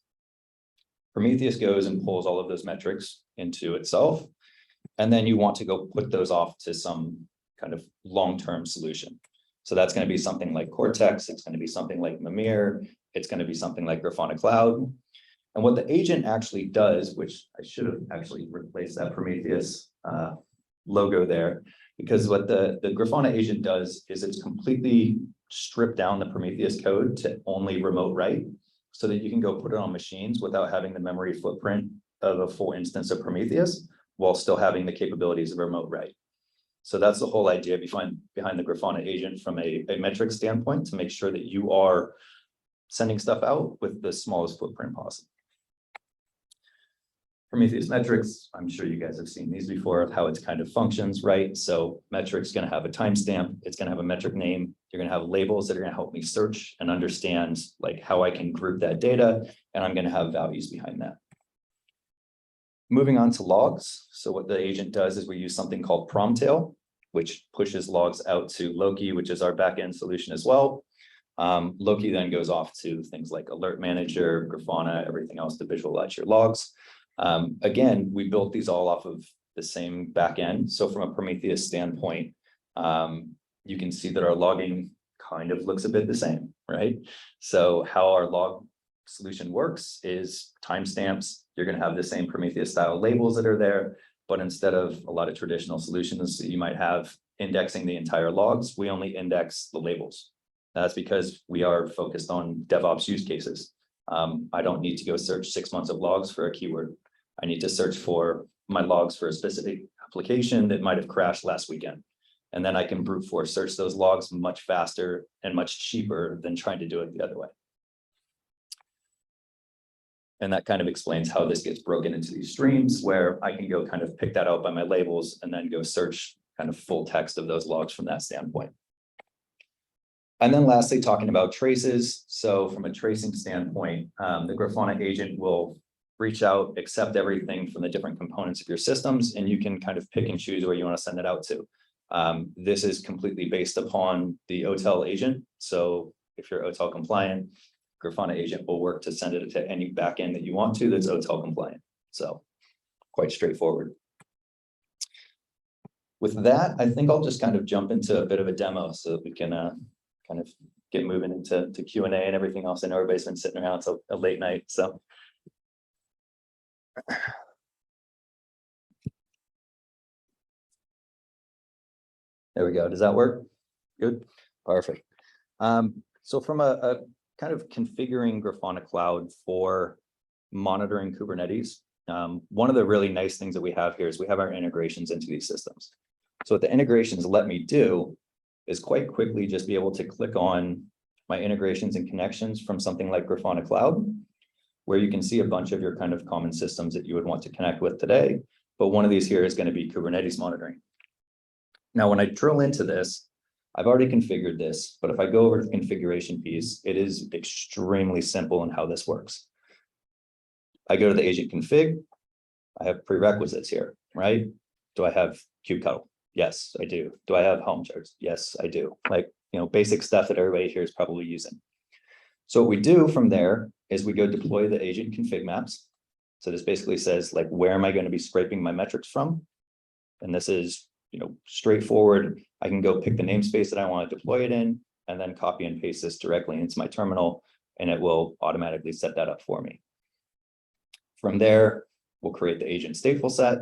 Prometheus goes and pulls all of those metrics into itself, and then you want to go put those off to some kind of long-term solution. So that's going to be something like Cortex, it's going to be something like Mimir, it's going to be something like Grafana Cloud. And what the agent actually does, which I should have actually replaced that Prometheus logo there, because what the Grafana agent does is it's completely stripped down the Prometheus code to only remote write, so that you can go put it on machines without having the memory footprint of a full instance of Prometheus, while still having the capabilities of remote write. So that's the whole idea behind the Grafana agent from a metric standpoint, to make sure that you are sending stuff out with the smallest footprint possible. Prometheus metrics, I'm sure you guys have seen these before, of how it kind of functions, right? So metrics going to have a timestamp, it's going to have a metric name, you're going to have labels that are going to help me search and understand like how I can group that data, and I'm going to have values behind that. Moving on to logs. So what the agent does is we use something called Promtail, which pushes logs out to Loki, which is our backend solution as well. Loki then goes off to things like Alert Manager, Grafana, everything else to visualize your logs. Again, we built these all off of the same backend. So from a Prometheus standpoint, you can see that our logging kind of looks a bit the same, right? So how our log solution works is timestamps. You're going to have the same Prometheus style labels that are there, but instead of a lot of traditional solutions that you might have indexing the entire logs, we only index the labels. That's because we are focused on DevOps use cases. I don't need to go search 6 months of logs for a keyword. I need to search for my logs for a specific application that might have crashed last weekend. And then I can brute force search those logs much faster and much cheaper than trying to do it the other way. And that kind of explains how this gets broken into these streams, where I can go kind of pick that out by my labels and then go search kind of full text of those logs from that standpoint. And then lastly, talking about traces. So from a tracing standpoint, the Grafana agent will reach out, accept everything from the different components of your systems, and you can kind of pick and choose where you want to send it out to. This is completely based upon the OTel agent. So if you're OTel compliant, Grafana agent will work to send it to any backend that you want to that's OTel compliant. So quite straightforward. With that, I think I'll just kind of jump into a bit of a demo so that we can kind of get moving into Q&A and everything else. I know everybody's been sitting around till a late night, so. There we go. Does that work? Good. Perfect. So from a kind of configuring Grafana Cloud for monitoring Kubernetes, one of the really nice things that we have here is we have our integrations into these systems. So what the integrations let me do is quite quickly just be able to click on my integrations and connections from something like Grafana Cloud, where you can see a bunch of your kind of common systems that you would want to connect with today. But one of these here is going to be Kubernetes monitoring. Now, when I drill into this, I've already configured this, but if I go over to the configuration piece, it is extremely simple in how this works. I go to the agent config. I have prerequisites here, right? Do I have kubectl? Yes, I do. Do I have Helm charts? Yes, I do. Like, basic stuff that everybody here is probably using. So what we do from there is we go deploy the agent config maps. So this basically says, like, where am I going to be scraping my metrics from? And this is, straightforward. I can go pick the namespace that I want to deploy it in, and then copy and paste this directly into my terminal, and it will automatically set that up for me. From there, we'll create the agent stateful set.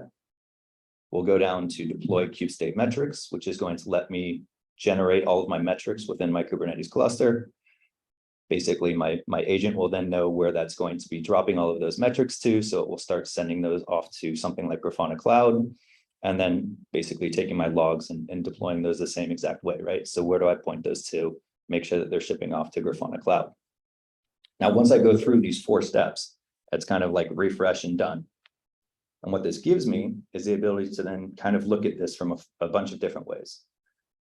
We'll go down to deploy kubestate metrics, which is going to let me generate all of my metrics within my Kubernetes cluster. Basically, my agent will then know where that's going to be dropping all of those metrics to. So it will start sending those off to something like Grafana Cloud, and then basically taking my logs and deploying those the same exact way, right? So where do I point those to? Make sure that they're shipping off to Grafana Cloud. Now, once I go through these 4 steps, it's kind of like refresh and done. And what this gives me is the ability to then kind of look at this from a bunch of different ways.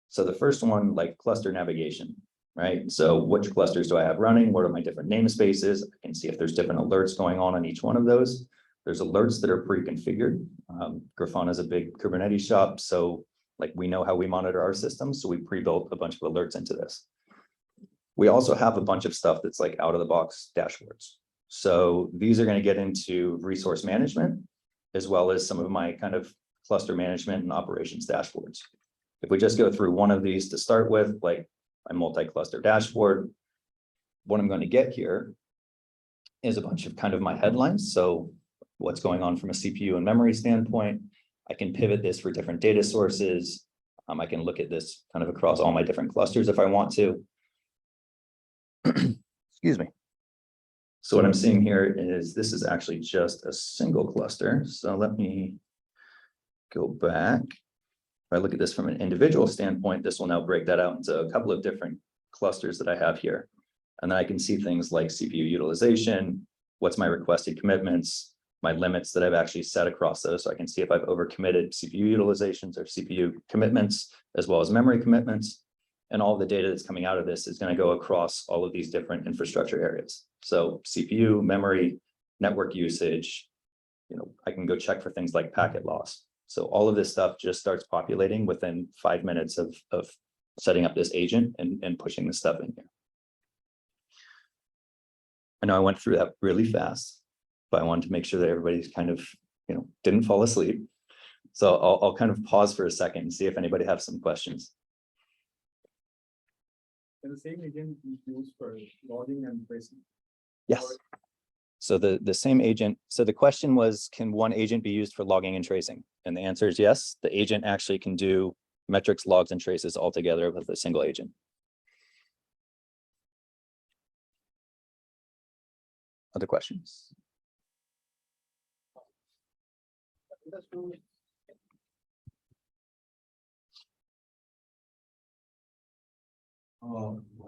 So the first one, like cluster navigation, right? So which clusters do I have running? What are my different namespaces? I can see if there's different alerts going on each one of those. There's alerts that are pre-configured. Grafana is a big Kubernetes shop, so like we know how we monitor our systems, so we pre-built a bunch of alerts into this. We also have a bunch of stuff that's like out-of-the-box dashboards. So these are going to get into resource management, as well as some of my kind of cluster management and operations dashboards. If we just go through one of these to start with, like my multi-cluster dashboard, what I'm going to get here is a bunch of kind of my headlines. So what's going on from a CPU and memory standpoint. I can pivot this for different data sources. I can look at this kind of across all my different clusters if I want to. Excuse me. So what I'm seeing here is this is actually just a single cluster. So let me go back. If I look at this from an individual standpoint, this will now break that out into a couple of different clusters that I have here. And then I can see things like CPU utilization, what's my requested commitments, my limits that I've actually set across those. So I can see if I've overcommitted CPU utilizations or CPU commitments, as well as memory commitments. And all the data that's coming out of this is going to go across all of these different infrastructure areas. So CPU, memory, network usage, I can go check for things like packet loss. So all of this stuff just starts populating within 5 minutes of setting up this agent and pushing this stuff in here. I know I went through that really fast, but I wanted to make sure that everybody's kind of, didn't fall asleep. So I'll kind of pause for a second and see if anybody has some questions. Can the same agent be used for logging and tracing? Yes. So the same agent, so the question was, can one agent be used for logging and tracing? And the answer is yes. The agent actually can do metrics, logs, and traces all together with a single agent. Other questions?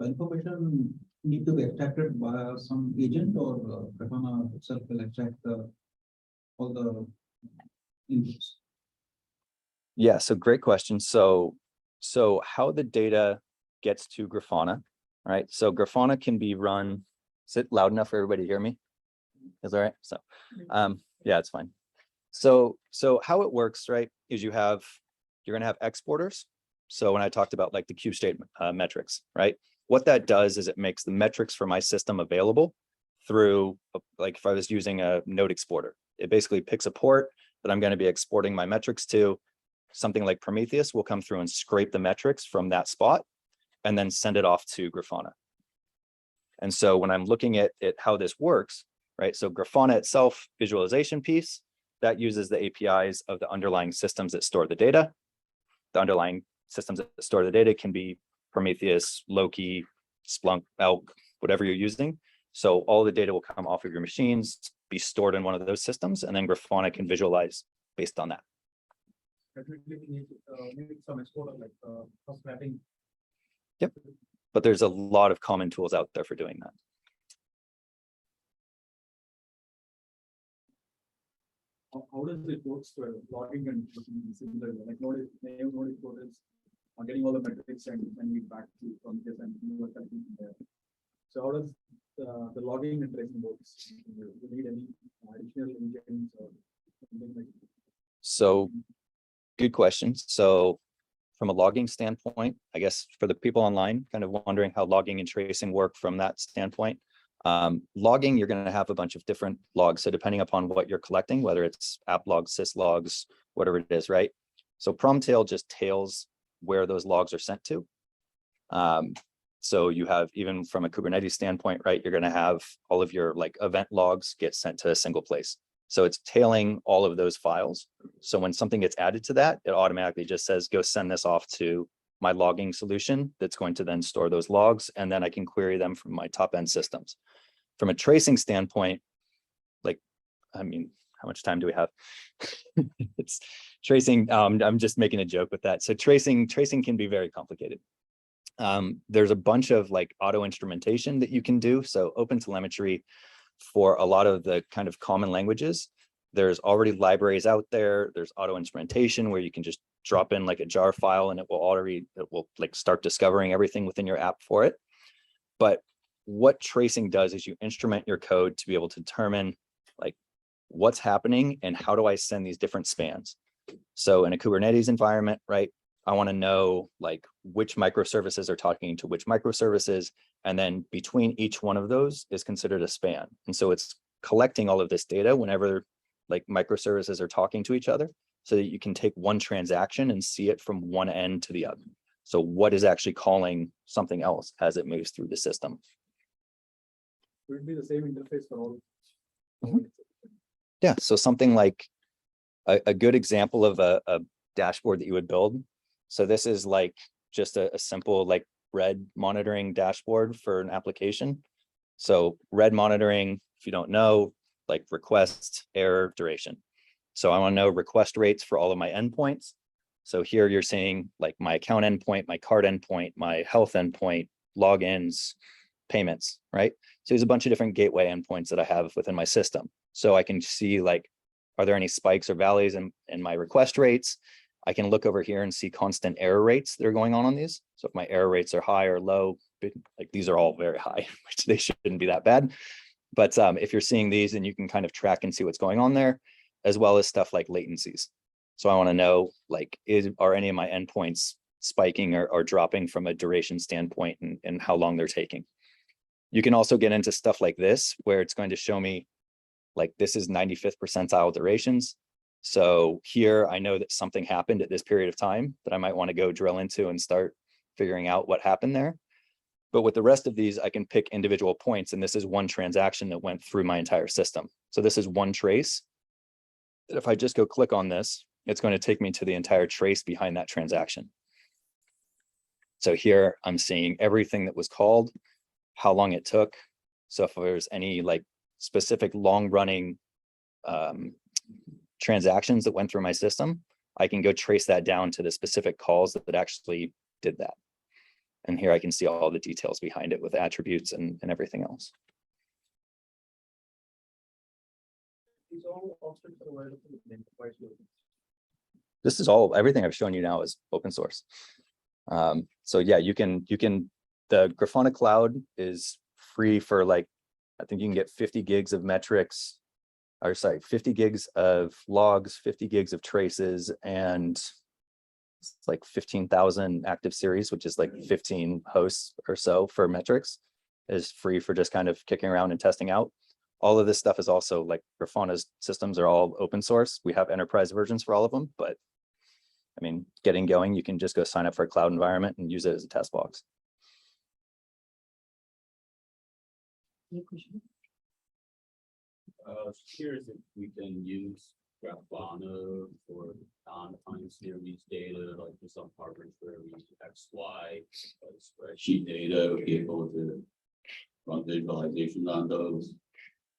Information need to be extracted by some agent, or Grafana itself will extract all the inputs? Yeah, so great question. So how the data gets to Grafana, right? So Grafana can be run. Is it loud enough for everybody to hear me? Is that all right? So yeah, it's fine. So how it works, right, is you're going to have exporters. So when I talked about like the kubestate metrics, right, what that does is it makes the metrics for my system available through, like if I was using a node exporter, it basically picks a port that I'm going to be exporting my metrics to. Something like Prometheus will come through and scrape the metrics from that spot and then send it off to Grafana. And so when I'm looking at how this works, right? So Grafana itself, visualization piece, that uses the APIs of the underlying systems that store the data. The underlying systems that store the data can be Prometheus, Loki, Splunk, Elk, whatever you're using. So all the data will come off of your machines, be stored in one of those systems, and then Grafana can visualize based on that. Yep, but there's a lot of common tools out there for doing that. How does it work for logging and similar? Like node exporters are getting all the metrics and we back to Prometheus and you are collecting there. So how does the logging and tracing works? Do you need any additional engines or something like that? So good question. So from a logging standpoint, I guess for the people online kind of wondering how logging and tracing work from that standpoint, logging, you're going to have a bunch of different logs. So depending upon what you're collecting, whether it's app logs, sys logs, whatever it is, right? So Promtail just tails where those logs are sent to. So you have, even from a Kubernetes standpoint, right, you're going to have all of your like event logs get sent to a single place. So it's tailing all of those files. So when something gets added to that, it automatically just says, go send this off to my logging solution that's going to then store those logs, and then I can query them from my top end systems. From a tracing standpoint, like, I mean, how much time do we have? It's tracing. I'm just making a joke with that. So tracing can be very complicated. There's a bunch of like auto instrumentation that you can do. So OpenTelemetry, for a lot of the kind of common languages, there's already libraries out there. There's auto instrumentation where you can just drop in like a jar file and it will like start discovering everything within your app for it. But what tracing does is you instrument your code to be able to determine like what's happening and how do I send these different spans. So in a Kubernetes environment, right, I want to know like which microservices are talking to which microservices, and then between each one of those is considered a span. And so it's collecting all of this data whenever like microservices are talking to each other, so that you can take one transaction and see it from one end to the other. So what is actually calling something else as it moves through the system? Would it be the same interface for all? Yeah, so something like a good example of a dashboard that you would build. So this is like just a simple like red monitoring dashboard for an application. So red monitoring, if you don't know, like request, error, duration. So I want to know request rates for all of my endpoints. So here you're seeing like my account endpoint, my card endpoint, my health endpoint, logins, payments, right? So there's a bunch of different gateway endpoints that I have within my system. So I can see like, are there any spikes or valleys in my request rates? I can look over here and see constant error rates that are going on these. So if my error rates are high or low, like these are all very high, which they shouldn't be that bad. But if you're seeing these, and you can kind of track and see what's going on there, as well as stuff like latencies. So I want to know, like, are any of my endpoints spiking or dropping from a duration standpoint, and how long they're taking. You can also get into stuff like this, where it's going to show me, like, this is 95th percentile durations. So here I know that something happened at this period of time that I might want to go drill into and start figuring out what happened there. But with the rest of these, I can pick individual points, and this is one transaction that went through my entire system. So this is one trace. If I just go click on this, it's going to take me to the entire trace behind that transaction. So here I'm seeing everything that was called, how long it took. So if there's any like specific long running transactions that went through my system, I can go trace that down to the specific calls that actually did that. And here I can see all the details behind it with attributes and everything else. This is all, everything I've shown you now is open source. So yeah, you can, the Grafana Cloud is free for like, I think you can get 50 gigs of metrics, or sorry, 50 gigs of logs, 50 gigs of traces, and it's like 15,000 active series, which is like 15 hosts or so for metrics, is free for just kind of kicking around and testing out. All of this stuff is also like Grafana's systems are all open source. We have enterprise versions for all of them, but I mean, getting going, you can just go sign up for a cloud environment and use it as a test box. I was curious if we can use Grafana for non-time series data, like for some arbitrary XY spreadsheet data, be able to run visualizations on those.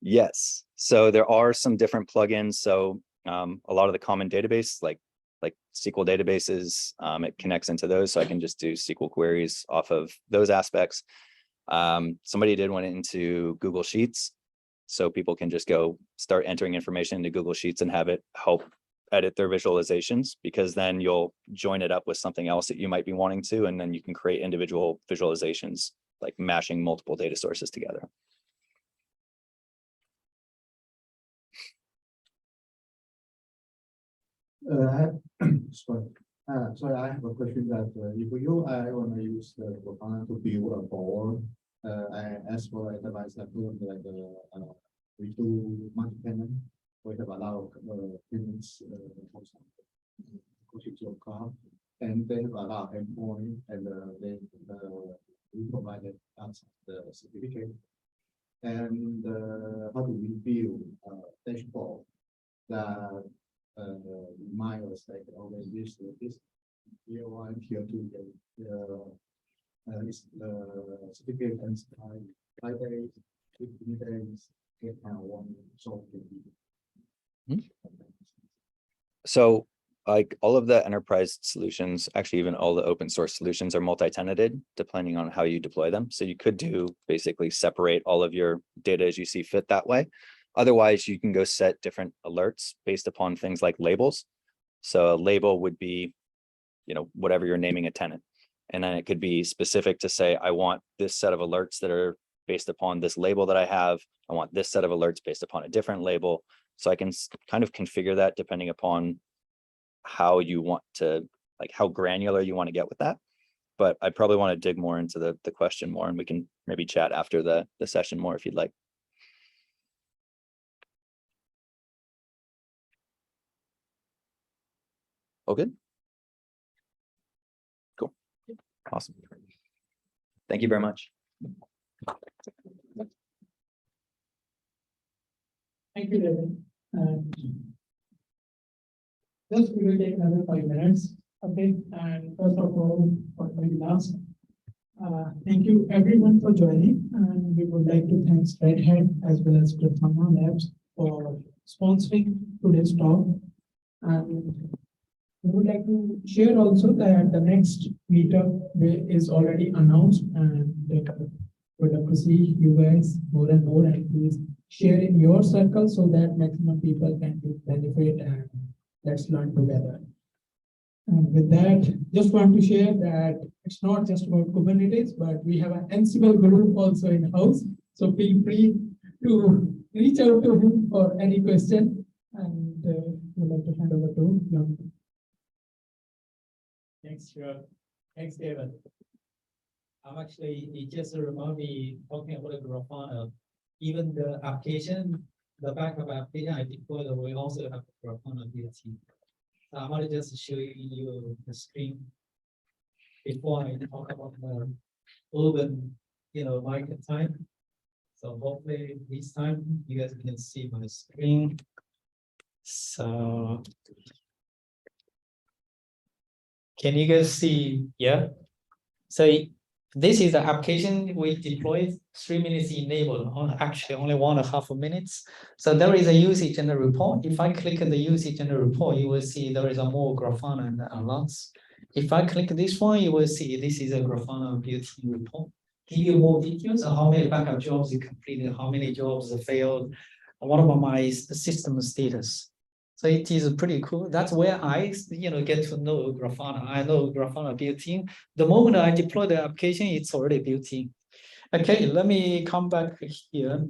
Yes, so there are some different plugins. So a lot of the common database, like SQL databases, it connects into those. So I can just do SQL queries off of those aspects. Somebody did one into Google Sheets. So people can just go start entering information into Google Sheets and have it help edit their visualizations, because then you'll join it up with something else that you might be wanting to, and then you can create individual visualizations, like mashing multiple data sources together. Sorry, I have a question that if I want to use the Grafana to build a board, I ask for advice that we do multi-tenant, we have allowed tenants your car, and they have allowed endpoint, and we provided us the certificate. And how do we build a dashboard that my was like always this tier 1, tier 2, is the certificate and 5 days, 15 days, 8.1, so So like all of the enterprise solutions, actually even all the open source solutions are multi-tenanted depending on how you deploy them. So you could do basically separate all of your data as you see fit that way. Otherwise, you can go set different alerts based upon things like labels. So a label would be, you know, whatever you're naming a tenant. And then it could be specific to say, I want this set of alerts that are based upon this label that I have. I want this set of alerts based upon a different label. So I can kind of configure that depending upon how you want to, like how granular you want to get with that. But I probably want to dig more into the question more, and we can maybe chat after the session more if you'd like. All good? Cool. Awesome. Thank you very much. Thank you, Devin. Just we will take another 5 minutes. Okay, and first of all, for maybe last, thank you everyone for joining, and we would like to thank Red Hat as well as Grafana Labs for sponsoring today's talk. And we would like to share also that the next meetup is already announced, and we would love to see you guys more and more, and please share in your circle so that maximum people can benefit, and let's learn together. And with that, just want to share that it's not just about Kubernetes, but we have an Ansible group also in house. So feel free to reach out to him for any question, and we'd like to hand over to Yongkang. Thanks, thanks, Devin. It just reminded me talking about the Grafana. Even the application, the backup application I deployed, we also have Grafana built in. So I'm going to just show you the screen before I talk about the urban, market time. So hopefully this time you guys can see my screen. So can you guys see? Yeah. So this is the application we deployed, 3 minutes enabled, actually only 1.5 minutes. So there is a usage and a report. If I click on the usage and the report, you will see there is a more Grafana and alerts. If I click this one, you will see this is a Grafana built-in report. Give you more details on how many backup jobs you completed, how many jobs failed, what about my system status. So it is pretty cool. That's where I, get to know Grafana. I know Grafana built-in. The moment I deploy the application, it's already built-in. Okay, let me come back here.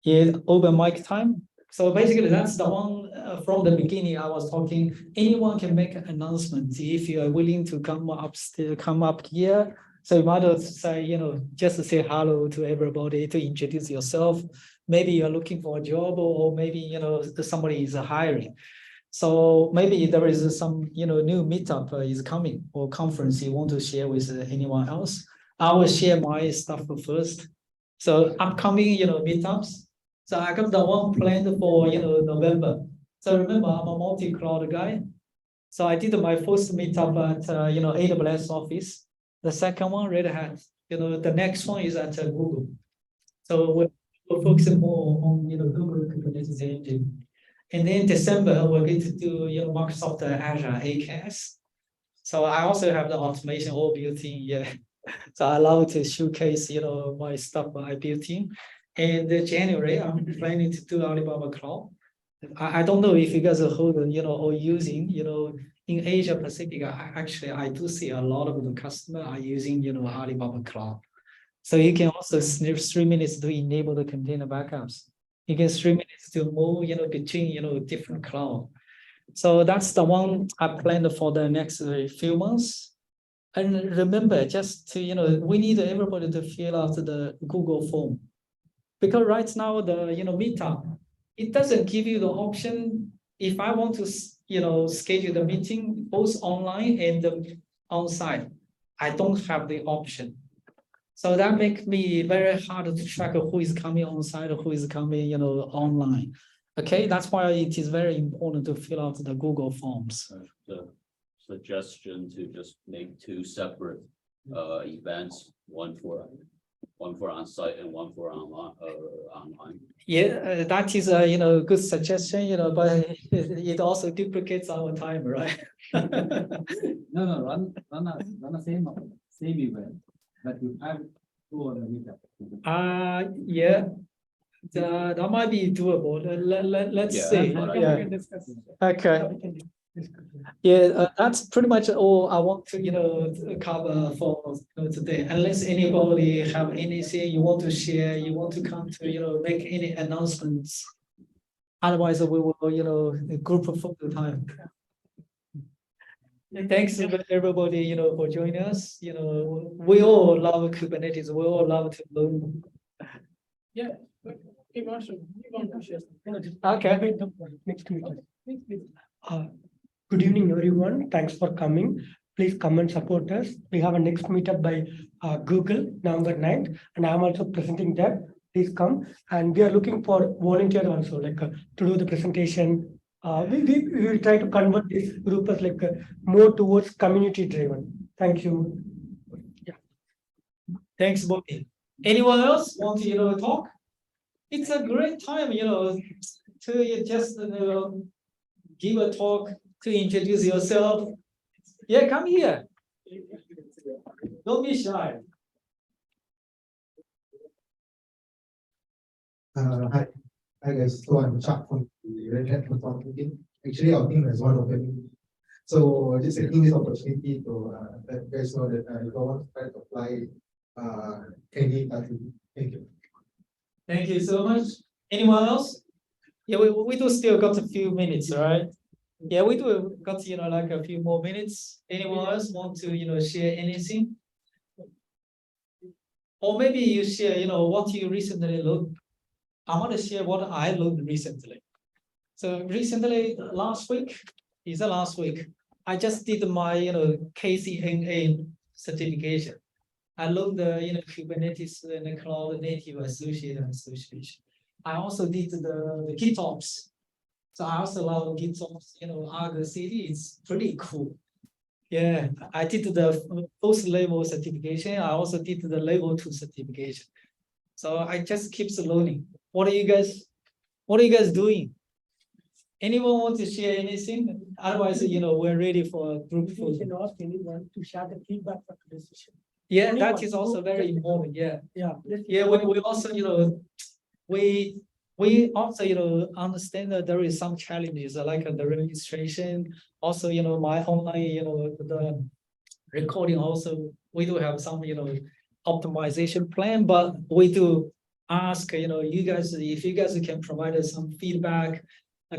Here's open mic time. So basically, that's the one from the beginning. I was talking. Anyone can make an announcement if you are willing to come up here. So you might as say, just to say hello to everybody, to introduce yourself. Maybe you're looking for a job, or maybe somebody is hiring. So maybe there is some new meetup is coming, or conference you want to share with anyone else. I will share my stuff first. So upcoming meetups. So I got the one planned for November. So remember, I'm a multi-cloud guy. So I did my first meetup at AWS office. The second one, Red Hat. The next one is at Google. So we're focusing more on Google Kubernetes engine. And then December we're going to do Microsoft Azure AKS. So I also have the automation all built in. Yeah. So I love to showcase my stuff I built in. And January I'm planning to do Alibaba Cloud. I don't know if you guys are holding, or using, in Asia Pacific, I do see a lot of the customers are using, Alibaba Cloud. So you can also snip 3 minutes to enable the container backups. You can 3 minutes to move, between, different cloud. So that's the one I planned for the next few months. And remember, just to, we need everybody to fill out the Google form. Because right now, the, Meetup, it doesn't give you the option. If I want to, schedule the meeting both online and on-site, I don't have the option. So that makes me very hard to track who is coming on-site, who is coming, online. Okay, that's why it is very important to fill out the Google forms. The suggestion to just make 2 separate events, one for on-site and one for online. Yeah, that is a good suggestion, but it also duplicates our time, right? No, run the same event, but you have 2 on the meetup. Yeah, that might be doable. Let's see. Yeah. Okay. Yeah, that's pretty much all I want to cover for today. Unless anybody have anything you want to share, you want to come to make any announcements. Otherwise, we will group for the time. Thanks everybody for joining us. We all love Kubernetes. We all love to learn. Yeah. Okay. Next week. Good evening, everyone. Thanks for coming. Please come and support us. We have a next meetup by Google, November 9th, and I'm also presenting that. Please come. And we are looking for volunteers also, to do the presentation. We will try to convert this group as more towards community driven. Thank you. Yeah. Thanks, Bobby. Anyone else want to talk? It's a great time, to just give a talk, to introduce yourself. Yeah, come here. Don't be shy. Hi guys. So I'm Chuck from the Red Hat Consulting. Actually, our team has one opening. So just taking this opportunity to let you guys know that if I want to try to apply, K8SUG. Thank you. Thank you so much. Anyone else? Yeah, we do still got a few minutes, right? Yeah, we do got a few more minutes. Anyone else want to share anything? Or maybe you share what you recently learned. I want to share what I learned recently. So recently, last week, I just did my KCNA certification. I learned the Kubernetes and the Cloud Native Association. I also did the GitOps. So I also love GitOps, Argo CD. It's pretty cool. Yeah, I did the first level certification. I also did the level 2 certification. So I just keep learning. What are you guys doing? Anyone want to share anything? Otherwise, we're ready for a group photo. You can ask anyone to share the feedback for today's session. Yeah, Anyone, that is also very important. Yeah. Yeah. Yeah, we also, we also, understand that there is some challenges like the registration. Also, my online, the recording also, we do have some, optimization plan, but we do ask, you guys, if you guys can provide us some feedback,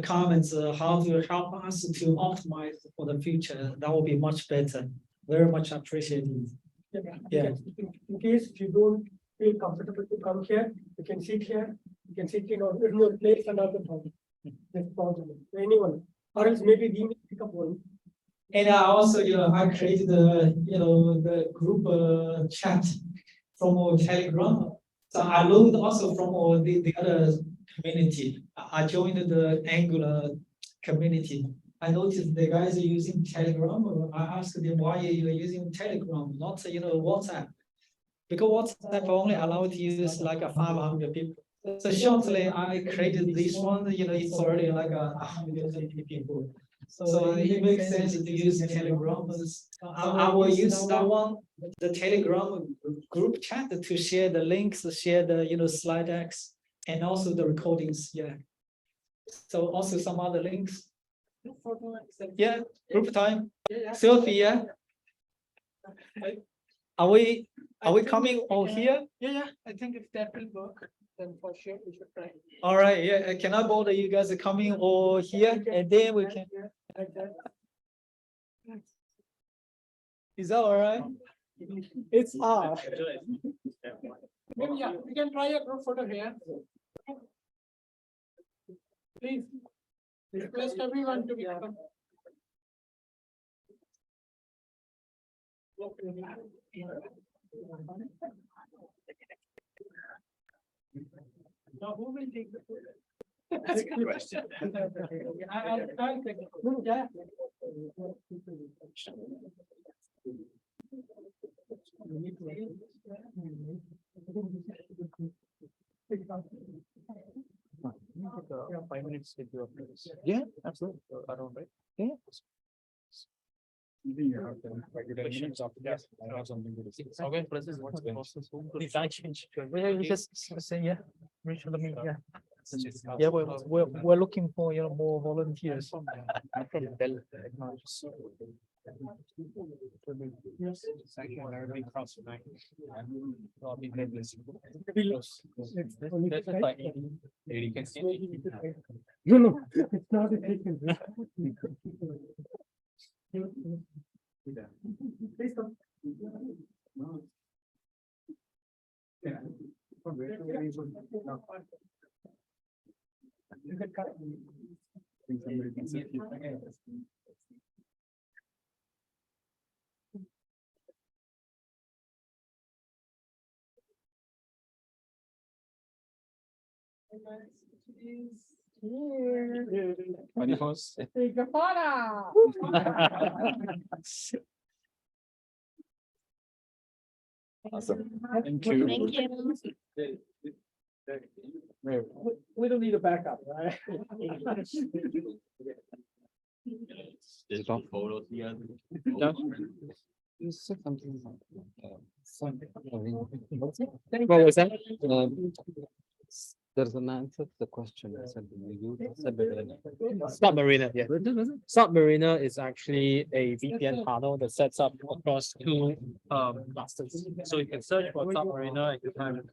comments, how to help us to optimize for the future, that will be much better. Very much appreciated. Yeah. In case if you don't feel comfortable to come here, you can sit here. You can sit in your place and other time. That's possible. Anyone, or else maybe we may pick up one. And I also, I created the group chat from our Telegram. So I learned also from the other community. I joined the Angular community. I noticed the guys are using Telegram. I asked them why you are using Telegram, not WhatsApp, because WhatsApp only allowed to use like 500 people. So shortly, I created this one. It's already like 150 people. So it makes sense to use Telegram. I will use that one, the Telegram group chat, to share the links, share the slide decks, and also the recordings. Yeah. So also some other links. Yeah, group time. Sophia, are we coming all here? Yeah, I think if that will work, then for sure we should try. All right, yeah. Can I bother you guys are coming all here, and then we can. Is that all right? It's hard. Maybe yeah, we can try a group photo here. Please request everyone to be. Now, who will take the photo? That's a good question. I'll take the photo. Yeah. Yeah, 5 minutes to do this. Yeah, absolutely. Around, right? Yeah. Regulations after that. I have something to say. Okay, process what's the process? Design change. We just say yeah. Yeah. Yeah, we're looking for more volunteers. No, it's not a taken. Please come. You can cut. Take a photo. Awesome. Thank you. We don't need a backup, right? There's some photos together. You said something. What was that? There's an answer to the question. Submariner, yeah. Submariner is actually a VPN tunnel that sets up across two clusters. So you can search for Submariner and you can